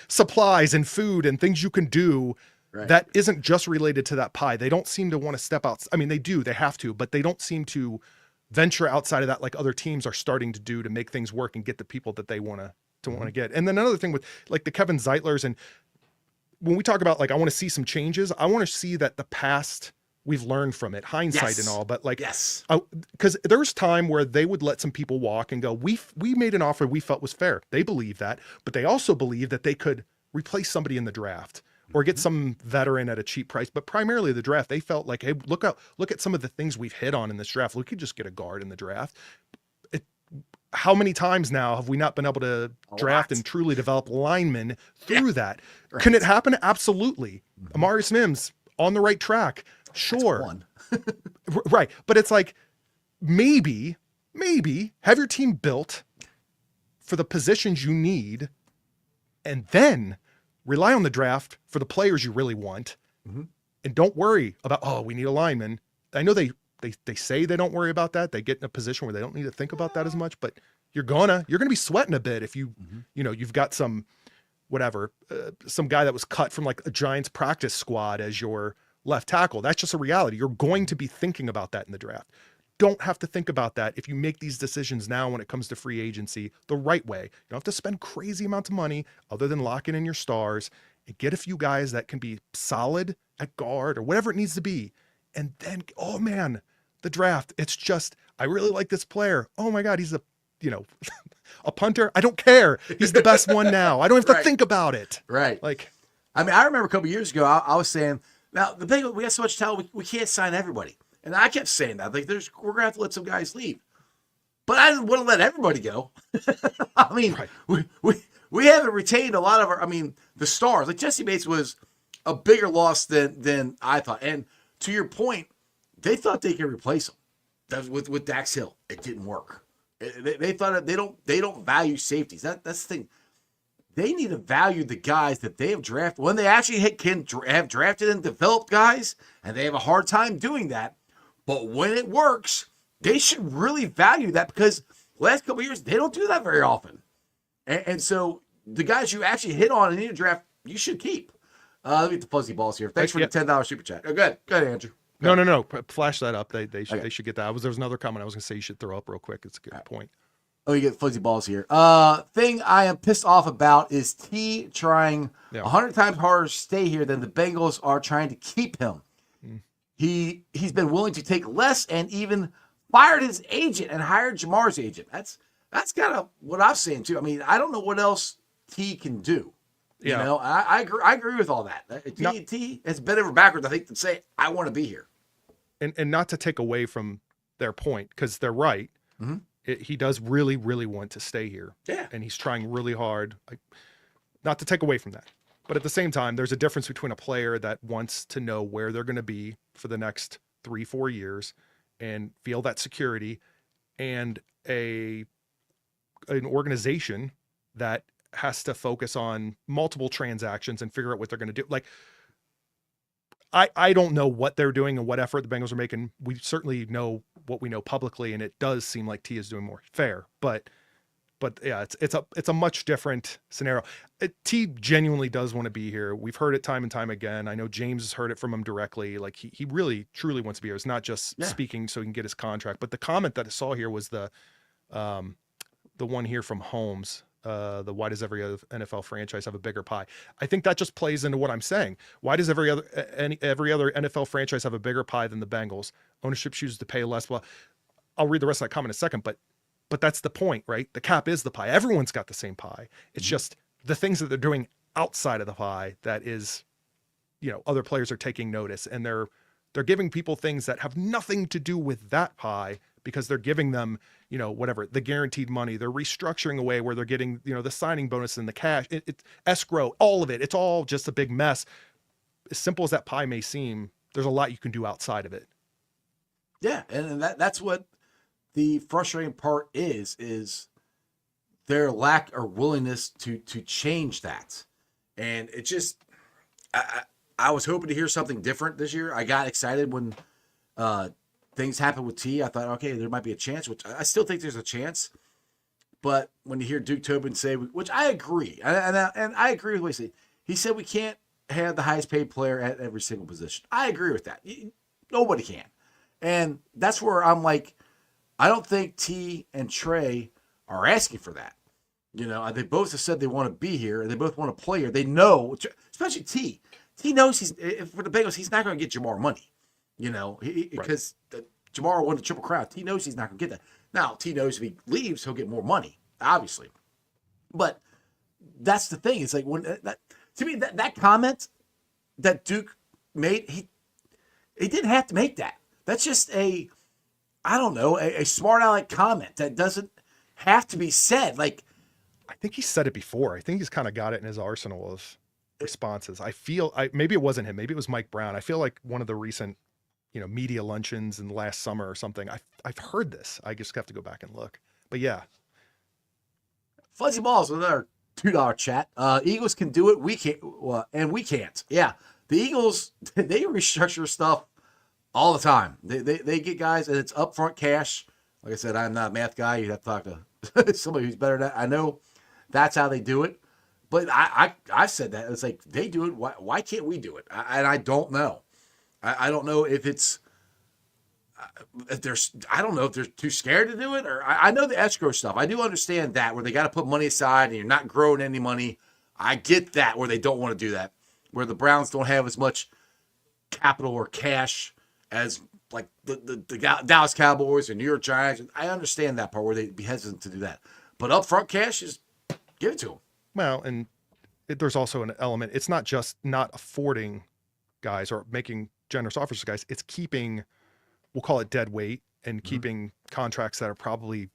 C: supplies and food and things you can do. Right. That isn't just related to that pie. They don't seem to want to step out. I mean, they do, they have to, but they don't seem to venture outside of that like other teams are starting to do to make things work and get the people that they want to get. And then another thing with the Kevin Zeitlers, and when we talk about I want to see some changes, I want to see that the past, we've learned from it, hindsight and all, but because there's time where they would let some people walk and go, we made an offer we felt was fair. They believe that, but they also believe that they could replace somebody in the draft or get some veteran at a cheap price. But primarily the draft, they felt like, hey, look at some of the things we've hit on in this draft. We could just get a guard in the draft. How many times now have we not been able to draft and truly develop linemen through that? Right. Can it happen? Absolutely. Amarius Mims on the right track. Sure. Right. But it's like, maybe have your team built for the positions you need and then rely on the draft for the players you really want. And don't worry about, we need a lineman. I know they they say they don't worry about that. They get in a position where they don't need to think about that as much, but you're gonna be sweating a bit if you, you've got some guy that was cut from like a Giants practice squad as your left tackle. That's just a reality. You're going to be thinking about that in the draft. Don't have to think about that if you make these decisions now when it comes to free agency the right way. You don't have to spend crazy amounts of money other than locking in your stars and get a few guys that can be solid at guard or whatever it needs to be. And then, oh man, the draft, it's just, I really like this player. Oh my God, he's a punter. I don't care. He's the best one now. I don't have to think about it.
B: Right.
C: Like,
B: I mean, I remember a couple years ago, I was saying, now the Bengals, we got so much talent, we can't sign everybody. And I kept saying that, like, we're going to have to let some guys leave. But I didn't want to let everybody go. I mean, we haven't retained a lot of the stars. Like, Jesse Bates was a bigger loss than I thought. And to your point, they thought they could replace him. That was with Dax Hill. It didn't work. They thought they don't value safeties. That's the thing. They need to value the guys that they have drafted. When they actually have drafted and developed guys, and they have a hard time doing that, but when it works, they should really value that, because the last couple of years, they don't do that very often. And so the guys you actually hit on in your draft, you should keep. Let me get the fuzzy balls here. Thanks for the $10 super chat. Oh, good. Good, Andrew.
C: No. Flash that up. They should get that. There was another comment I was going to say you should throw up real quick. It's a good point.
B: Oh, you get fuzzy balls here. Thing I am pissed off about is T trying 100 times harder to stay here than the Bengals are trying to keep him. He's been willing to take less and even fired his agent and hired Jamar's agent. That's kind of what I'm saying too. I mean, I don't know what else T can do. You know, I agree with all that. T has bent over backwards, I think, to say I want to be here.
C: And not to take away from their point, because they're right. He does really, really want to stay here.
B: Yeah.
C: And he's trying really hard. Not to take away from that. But at the same time, there's a difference between a player that wants to know where they're going to be for the next 3-4 years and feel that security, and an organization that has to focus on multiple transactions and figure out what they're going to do. Like, I don't know what they're doing and what effort the Bengals are making. We certainly know what we know publicly, and it does seem like T is doing more. Fair, but yeah, it's a much different scenario. T genuinely does want to be here. We've heard it time and time again. I know James has heard it from him directly. Like, he really truly wants to be here. It's not just speaking so he can get his contract. But the comment that I saw here was the one here from Holmes. Why does every other NFL franchise have a bigger pie? I think that just plays into what I'm saying. Why does every other NFL franchise have a bigger pie than the Bengals? Ownership chooses to pay less. Well, I'll read the rest of that comment in a second, but that's the point, right? The cap is the pie. Everyone's got the same pie. It's just the things that they're doing outside of the pie that is, other players are taking notice, and they're giving people things that have nothing to do with that pie, because they're giving them, whatever, the guaranteed money. They're restructuring away where they're getting, the signing bonus and the cash, it's escrow, all of it. It's all just a big mess. As simple as that pie may seem, there's a lot you can do outside of it.
B: Yeah, and that's what the frustrating part is their lack or willingness to change that. And it just, I was hoping to hear something different this year. I got excited when things happened with T. I thought, okay, there might be a chance, which I still think there's a chance. But when you hear Duke Tobin say, which I agree, and I agree with what he said. He said we can't have the highest paid player at every single position. I agree with that. Nobody can. And that's where I'm like, I don't think T and Trey are asking for that. They both have said they want to be here, and they both want to play here. They know, especially T. T knows for the Bengals, he's not going to get Jamar money. Because Jamar won the Triple Crown. T knows he's not going to get that. Now, T knows if he leaves, he'll get more money, obviously. But that's the thing. It's like, to me, that comment that Duke made, he didn't have to make that. That's just a smart aleck comment that doesn't have to be said. Like,
C: I think he said it before. I think he's kind of got it in his arsenal of responses. Maybe it wasn't him. Maybe it was Mike Brown. I feel like one of the recent, media luncheons in the last summer or something. I've heard this. I just have to go back and look. But yeah.
B: Fuzzy Balls with our $2 chat. Eagles can do it. We can't, and we can't. Yeah. The Eagles, they restructure stuff all the time. They get guys, and it's upfront cash. Like I said, I'm not a math guy. You'd have to talk to somebody who's better than that. I know that's how they do it, but I've said that. It's like they do it. Why can't we do it? And I don't know. I don't know if it's I don't know if they're too scared to do it, or I know the escrow stuff. I do understand that where they got to put money aside and you're not growing any money. I get that where they don't want to do that, where the Browns don't have as much capital or cash as like the Dallas Cowboys and New York Giants. I understand that part where they'd be hesitant to do that, but upfront cash is give it to them.
C: Well, and there's also an element. It's not just not affording guys or making generous offers to guys. It's keeping, we'll call it dead weight, and keeping contracts that are probably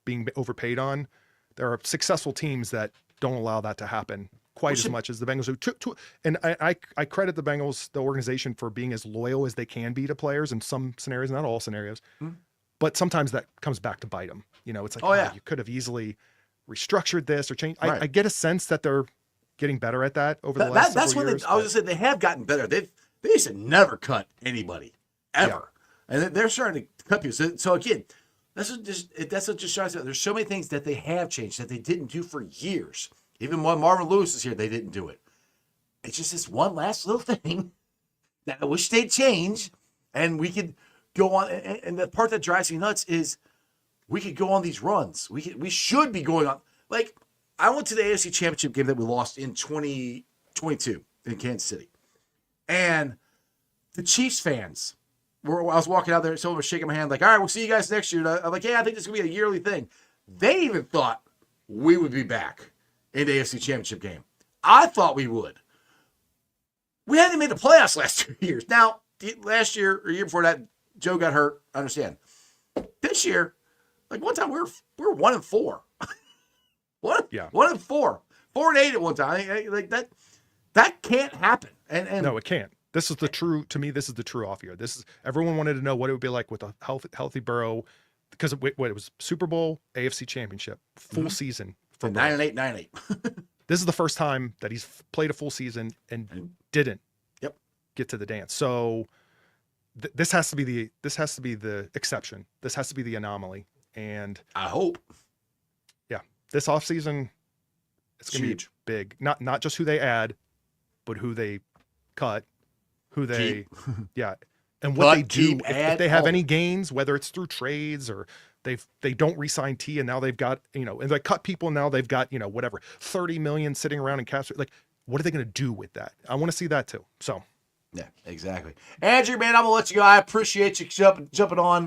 C: being overpaid on. There are successful teams that don't allow that to happen quite as much as the Bengals do. And I credit the Bengals, the organization, for being as loyal as they can be to players in some scenarios, not all scenarios. But sometimes that comes back to bite them. You know, it's like, you could have easily restructured this or changed. Right. I get a sense that they're getting better at that over the last several years.
B: I was going to say, they have gotten better. They used to never cut anybody, ever. Yeah. And they're starting to cut people. So again, that's what just shows that there's so many things that they have changed that they didn't do for years. Even when Marvin Lewis is here, they didn't do it. It's just this one last little thing that I wish they'd change, and we could go on. And the part that drives me nuts is we could go on these runs. We should be going on. Like, I went to the AFC Championship game that we lost in 2022 in Kansas City, and the Chiefs fans. I was walking out there, someone was shaking my hand, like, all right, we'll see you guys next year. And I'm like, yeah, I think this is going to be a yearly thing. They even thought we would be back in the AFC Championship game. I thought we would. We hadn't made the playoffs last 2 years. Now, last year or year before that, Joe got hurt. I understand. This year, like one time we were 1-4. 1-4. 4-8 at one time. Like that can't happen. And
C: no, it can't. This is the true, to me, this is the true off year. This is, everyone wanted to know what it would be like with a healthy Burrow, because it was Super Bowl, AFC Championship, full season.
B: For 9-8, 9-8.
C: This is the first time that he's played a full season and didn't get to the dance. So this has to be the exception. This has to be the anomaly. And
B: I hope.
C: Yeah. This offseason, it's going to be big. Not just who they add, but who they cut. Who they, and what they do if they have any gains, whether it's through trades or they don't re-sign T, and now they've got, and they cut people, and now they've got, whatever, 30 million sitting around in cash. Like, what are they going to do with that? I want to see that too. So,
B: yeah, exactly. Andrew, man, I'm gonna let you go. I appreciate you jumping on.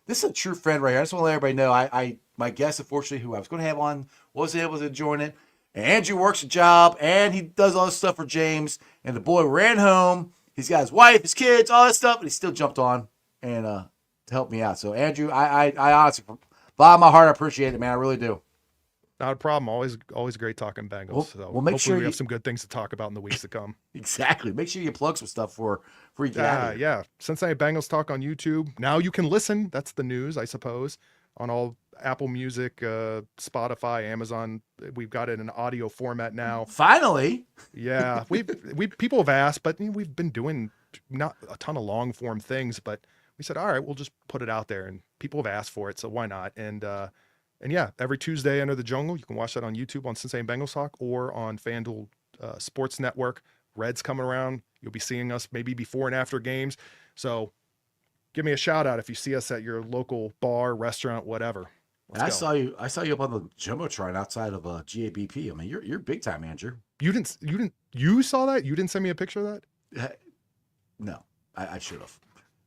B: This is a true friend right here. I just want to let everybody know. My guest, unfortunately, who I was going to have on, wasn't able to join it. And Andrew works a job, and he does all this stuff for James. And the boy ran home. He's got his wife, his kids, all that stuff, and he still jumped on and to help me out. So, Andrew, I honestly, from the bottom of my heart, I appreciate it, man. I really do.
C: Not a problem. Always great talking Bengals.
B: Well, make sure
C: we have some good things to talk about in the weeks to come.
B: Exactly. Make sure you plug some stuff for you get out of here.
C: Yeah. Cincinnati Bengals Talk on YouTube. Now you can listen. That's the news, I suppose, on all Apple Music, Spotify, Amazon. We've got it in audio format now.
B: Finally.
C: Yeah. We people have asked, but we've been doing not a ton of long form things, but we said, all right, we'll just put it out there, and people have asked for it, so why not? And yeah, every Tuesday, Under the Jungle, you can watch that on YouTube on Cincinnati Bengals Talk or on FanDuel Sports Network. Red's coming around. You'll be seeing us maybe before and after games. So give me a shout out if you see us at your local bar, restaurant, whatever.
B: I saw you up on the Jumbotron outside of GABP. I mean, you're big time, Andrew.
C: You saw that? You didn't send me a picture of
B: that? No, I should have.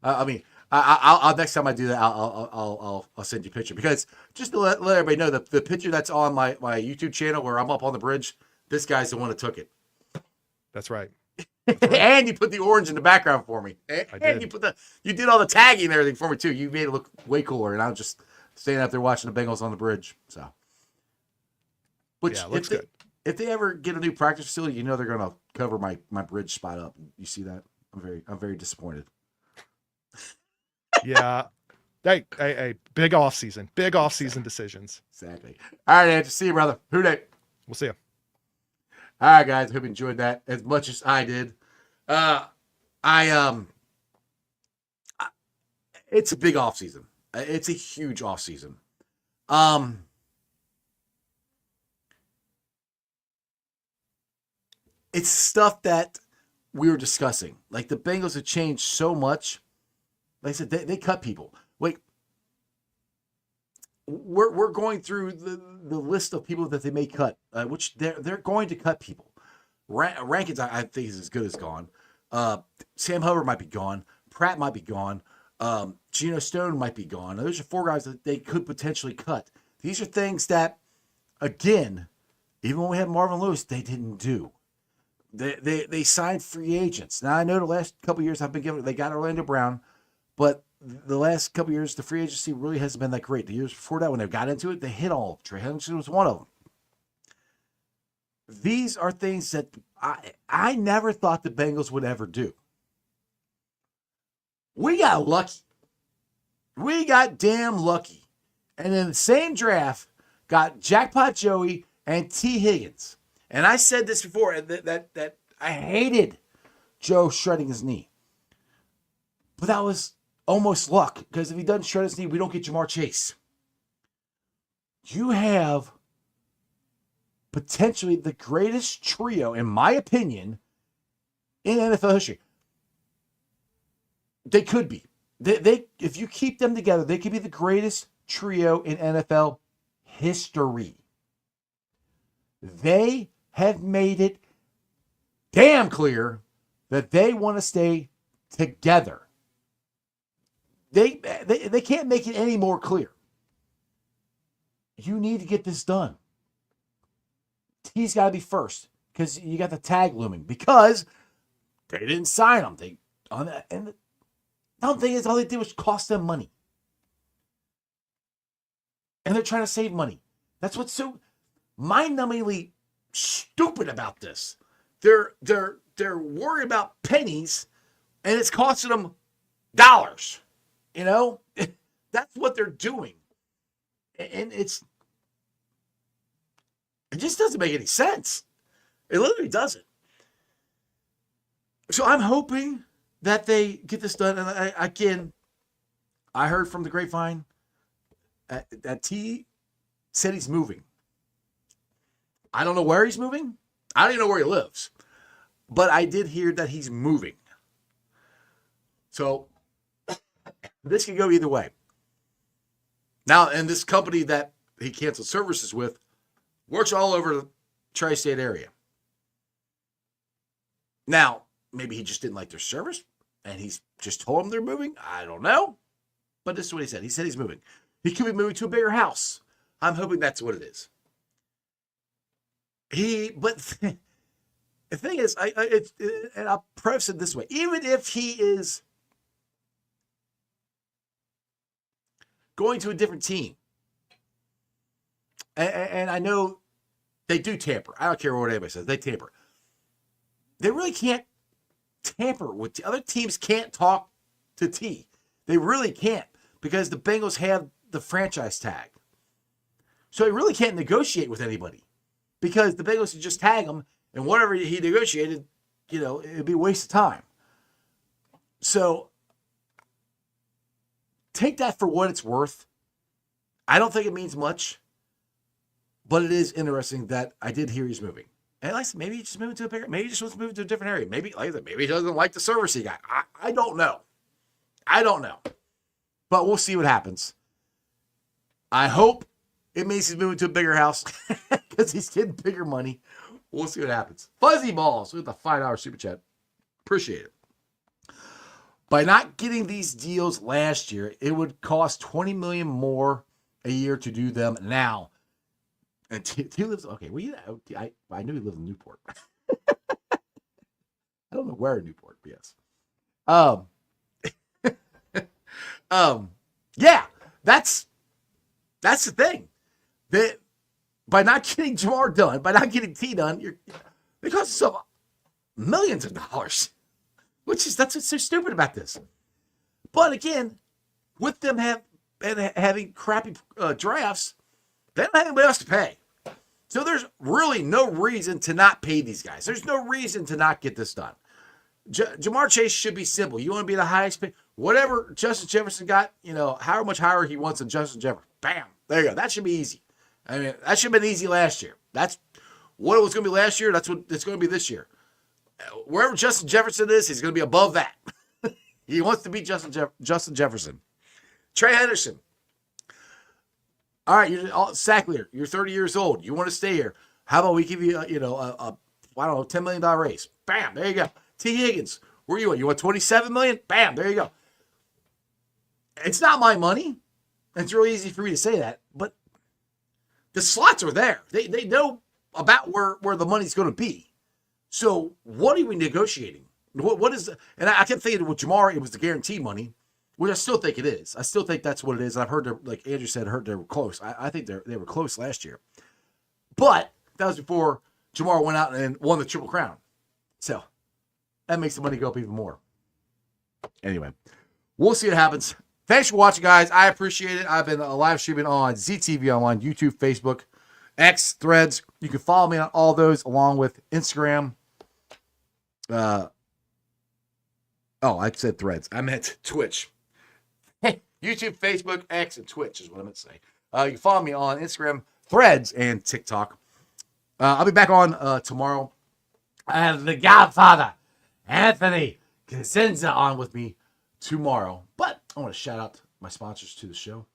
B: I'll next time I do that, I'll send you a picture, because just to let everybody know that the picture that's on my YouTube channel where I'm up on the bridge, this guy's the one that took it.
C: That's right.
B: And you put the orange in the background for me.
C: I did.
B: You did all the tagging and everything for me too. You made it look way cooler, and I was just standing out there watching the Bengals on the bridge. So, which
C: yeah, looks good.
B: If they ever get a new practice facility, they're going to cover my bridge spot up. You see that? I'm very disappointed.
C: Yeah. Hey, big off season decisions.
B: Exactly. All right, Andrew. See you, brother. Who day?
C: We'll see you.
B: All right, guys. Hope you enjoyed that as much as I did. it's a big offseason. It's a huge offseason. It's stuff that we were discussing. Like the Bengals have changed so much. Like I said, they cut people. Like we're going through the list of people that they may cut, which they're going to cut people. Rankins, I think, is as good as gone. Sam Hubbard might be gone. Pratt might be gone. Geno Stone might be gone. Those are 4 guys that they could potentially cut. These are things that, again, even when we had Marvin Lewis, they didn't do. They signed free agents. Now, I know the last couple of years they got Orlando Brown, but the last couple of years, the free agency really hasn't been that great. The years before that, when they got into it, they hit all. Tre Hendrickson was one of them. These are things that I never thought the Bengals would ever do. We got lucky. We got damn lucky. And in the same draft, got Jackpot Joey and T. Higgins. And I said this before, that I hated Joe shredding his knee. But that was almost luck, because if he doesn't shred his knee, we don't get Jamar Chase. You have potentially the greatest trio, in my opinion, in NFL history. They could be. They if you keep them together, they could be the greatest trio in NFL history. They have made it damn clear that they want to stay together. They can't make it any more clear. You need to get this done. He's got to be first, because you got the tag looming, because they didn't sign him. And the dumb thing is, all they did was cost them money. And they're trying to save money. That's what's so mind-numbingly stupid about this. They're worried about pennies, and it's costing them dollars. You know, that's what they're doing, and it just doesn't make any sense. It literally doesn't. So I'm hoping that they get this done. And I heard from the grapevine that T said he's moving. I don't know where he's moving. I don't even know where he lives. But I did hear that he's moving. So this could go either way. Now, and this company that he canceled services with works all over the tri-state area. Now, maybe he just didn't like their service, and he's just told them they're moving. I don't know. But this is what he said. He said he's moving. He could be moving to a bigger house. I'm hoping that's what it is. But the thing is, and I'll preface it this way. Even if he is going to a different team, and I know they do tamper. I don't care what anybody says. They tamper. They really can't tamper with other teams. Can't talk to T. They really can't, because the Bengals have the franchise tag. So he really can't negotiate with anybody, because the Bengals would just tag him, and whatever he negotiated, it'd be a waste of time. So take that for what it's worth. I don't think it means much, but it is interesting that I did hear he's moving. And like I said, maybe he just moved to a bigger, maybe he just wants to move to a different area. Maybe, like I said, maybe he doesn't like the service he got. I don't know. But we'll see what happens. I hope it means he's moving to a bigger house, because he's getting bigger money. We'll see what happens. Fuzzy Balls with the $5 super chat. Appreciate it. By not getting these deals last year, it would cost $20 million more a year to do them now. And T lives, okay, well, I knew he lived in Newport. I don't know where in Newport, but yes. Yeah, that's the thing. That by not getting Jamar done, by not getting T done, it costs yourself millions of dollars. That's what's so stupid about this. But again, with them having crappy drafts, they don't have anybody else to pay. So there's really no reason to not pay these guys. There's no reason to not get this done. Jamar Chase should be simple. You want to be the highest paid? Whatever Justin Jefferson got, how much higher he wants than Justin Jefferson. Bam. There you go. That should be easy. I mean, that should have been easy last year. That's what it was going to be last year. That's what it's going to be this year. Wherever Justin Jefferson is, he's going to be above that. He wants to beat Justin Jefferson. Tre Hendrickson. All right, you're sack leader. You're 30 years old. You want to stay here. How about we give you, I don't know, $10 million raise. Bam, there you go. T. Higgins, where you at? You want $27 million? Bam, there you go. It's not my money. It's really easy for me to say that, but the slots are there. They know about where the money's going to be. So what are we negotiating? What is the, and I kept thinking with Jamar, it was the guaranteed money, which I still think it is. I still think that's what it is. I've heard, like Andrew said, they were close. I think they were close last year. But that was before Jamar went out and won the Triple Crown. So that makes the money go up even more. Anyway, we'll see what happens. Thanks for watching, guys. I appreciate it. I've been live streaming on ZTV Online, YouTube, Facebook, X, Threads. You can follow me on all those along with Instagram. I said Threads. I meant Twitch. YouTube, Facebook, X, and Twitch is what I meant to say. You can follow me on Instagram, Threads, and TikTok. I'll be back on tomorrow. I have the Godfather, Anthony Cosenza, on with me tomorrow. But I want to shout out my sponsors to the show.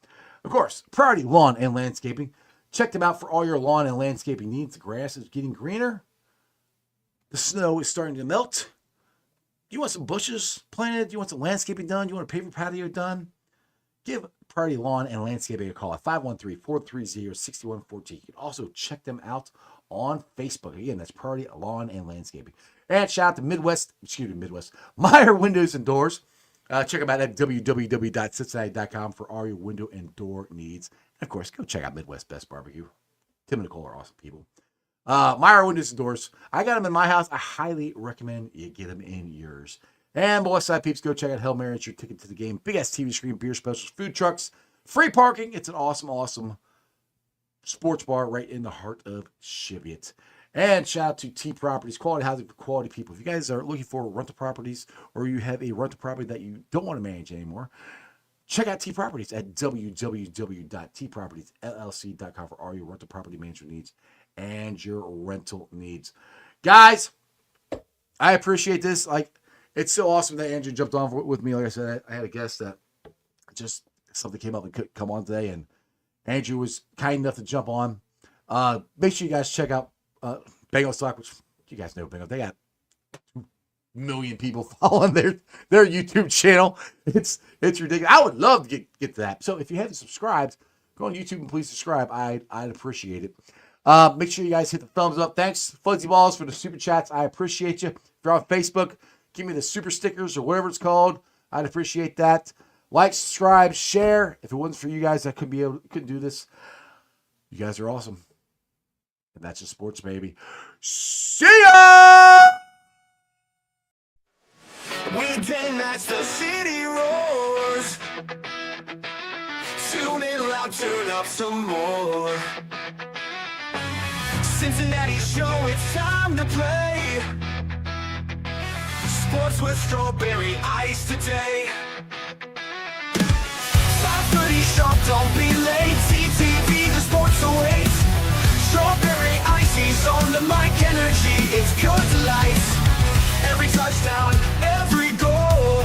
B: Of course, Priority Lawn and Landscaping. Check them out for all your lawn and landscaping needs. The grass is getting greener. The snow is starting to melt. You want some bushes planted? You want some landscaping done? You want a paper patio done? Give Priority Lawn and Landscaping a call at 513-430-6114. You can also check them out on Facebook. Again, that's Priority Lawn and Landscaping. And shout out to Midwest, Meyer Windows and Doors. Check them out at www.cincinnati.com for all your window and door needs. And of course, go check out Midwest Best Barbecue. Tim and Nicole are awesome people. Meyer Windows and Doors. I got them in my house. I highly recommend you get them in yours. And West Side peeps, go check out Hail Mary. It's your ticket to the game. Big ass TV screen, beer specials, food trucks, free parking. It's an awesome, awesome sports bar right in the heart of Cheviot. And shout out to T Properties, quality housing for quality people. If you guys are looking for rental properties or you have a rental property that you don't want to manage anymore, check out T Properties at www.tpropertiesllc.com for all your rental property management needs and your rental needs. Guys, I appreciate this. It's so awesome that Andrew jumped on with me. Like I said, I had a guest that just something came up and couldn't come on today, and Andrew was kind enough to jump on. Make sure you guys check out Bengals Talk, which you guys know Bengals. They got 2 million people following their YouTube channel. It's ridiculous. I would love to get to that. So if you haven't subscribed, go on YouTube and please subscribe. I'd appreciate it. Make sure you guys hit the thumbs up. Thanks, Fuzzy Balls, for the super chats. I appreciate you. If you're on Facebook, give me the super stickers or whatever it's called. I'd appreciate that. Like, subscribe, share. If it wasn't for you guys, I couldn't do this. You guys are awesome. And that's just sports, baby. See ya!
A: Weekend nights, the city roars. Tune in loud, turn up some more. Cincinnati show, it's time to play. Sports with strawberry ice today. 5:30 sharp, don't be late. CTV, the sports awaits. Strawberry ices on the mic, energy, it's pure delight. Every touchdown, every goal.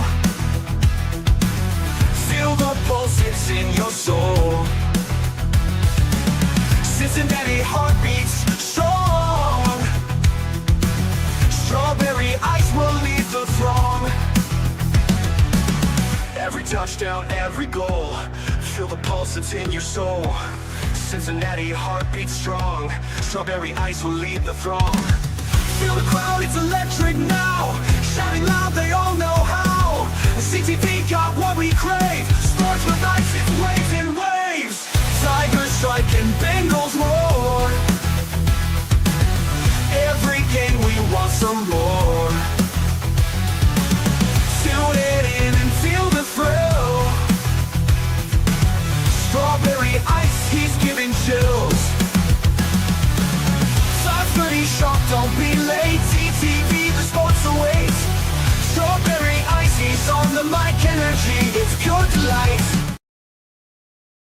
A: Feel the pulse, it's in your soul. Cincinnati heartbeats strong. Strawberry ice will lead the throng. Every touchdown, every goal. Feel the pulse that's in your soul. Cincinnati heartbeats strong. Strawberry ice will lead the throng. Feel the crowd, it's electric now. Shouting loud, they all know how. The CTV got what we crave. Sports with ice, it's waves and waves. Tigers strike and Bengals roar. Every game we want some more. Tune it in and feel the thrill. Strawberry ice, he's giving chills. 5:30 sharp, don't be late. TTV, the sports awaits. Strawberry ice, he's on the mic and energy, it's pure delight.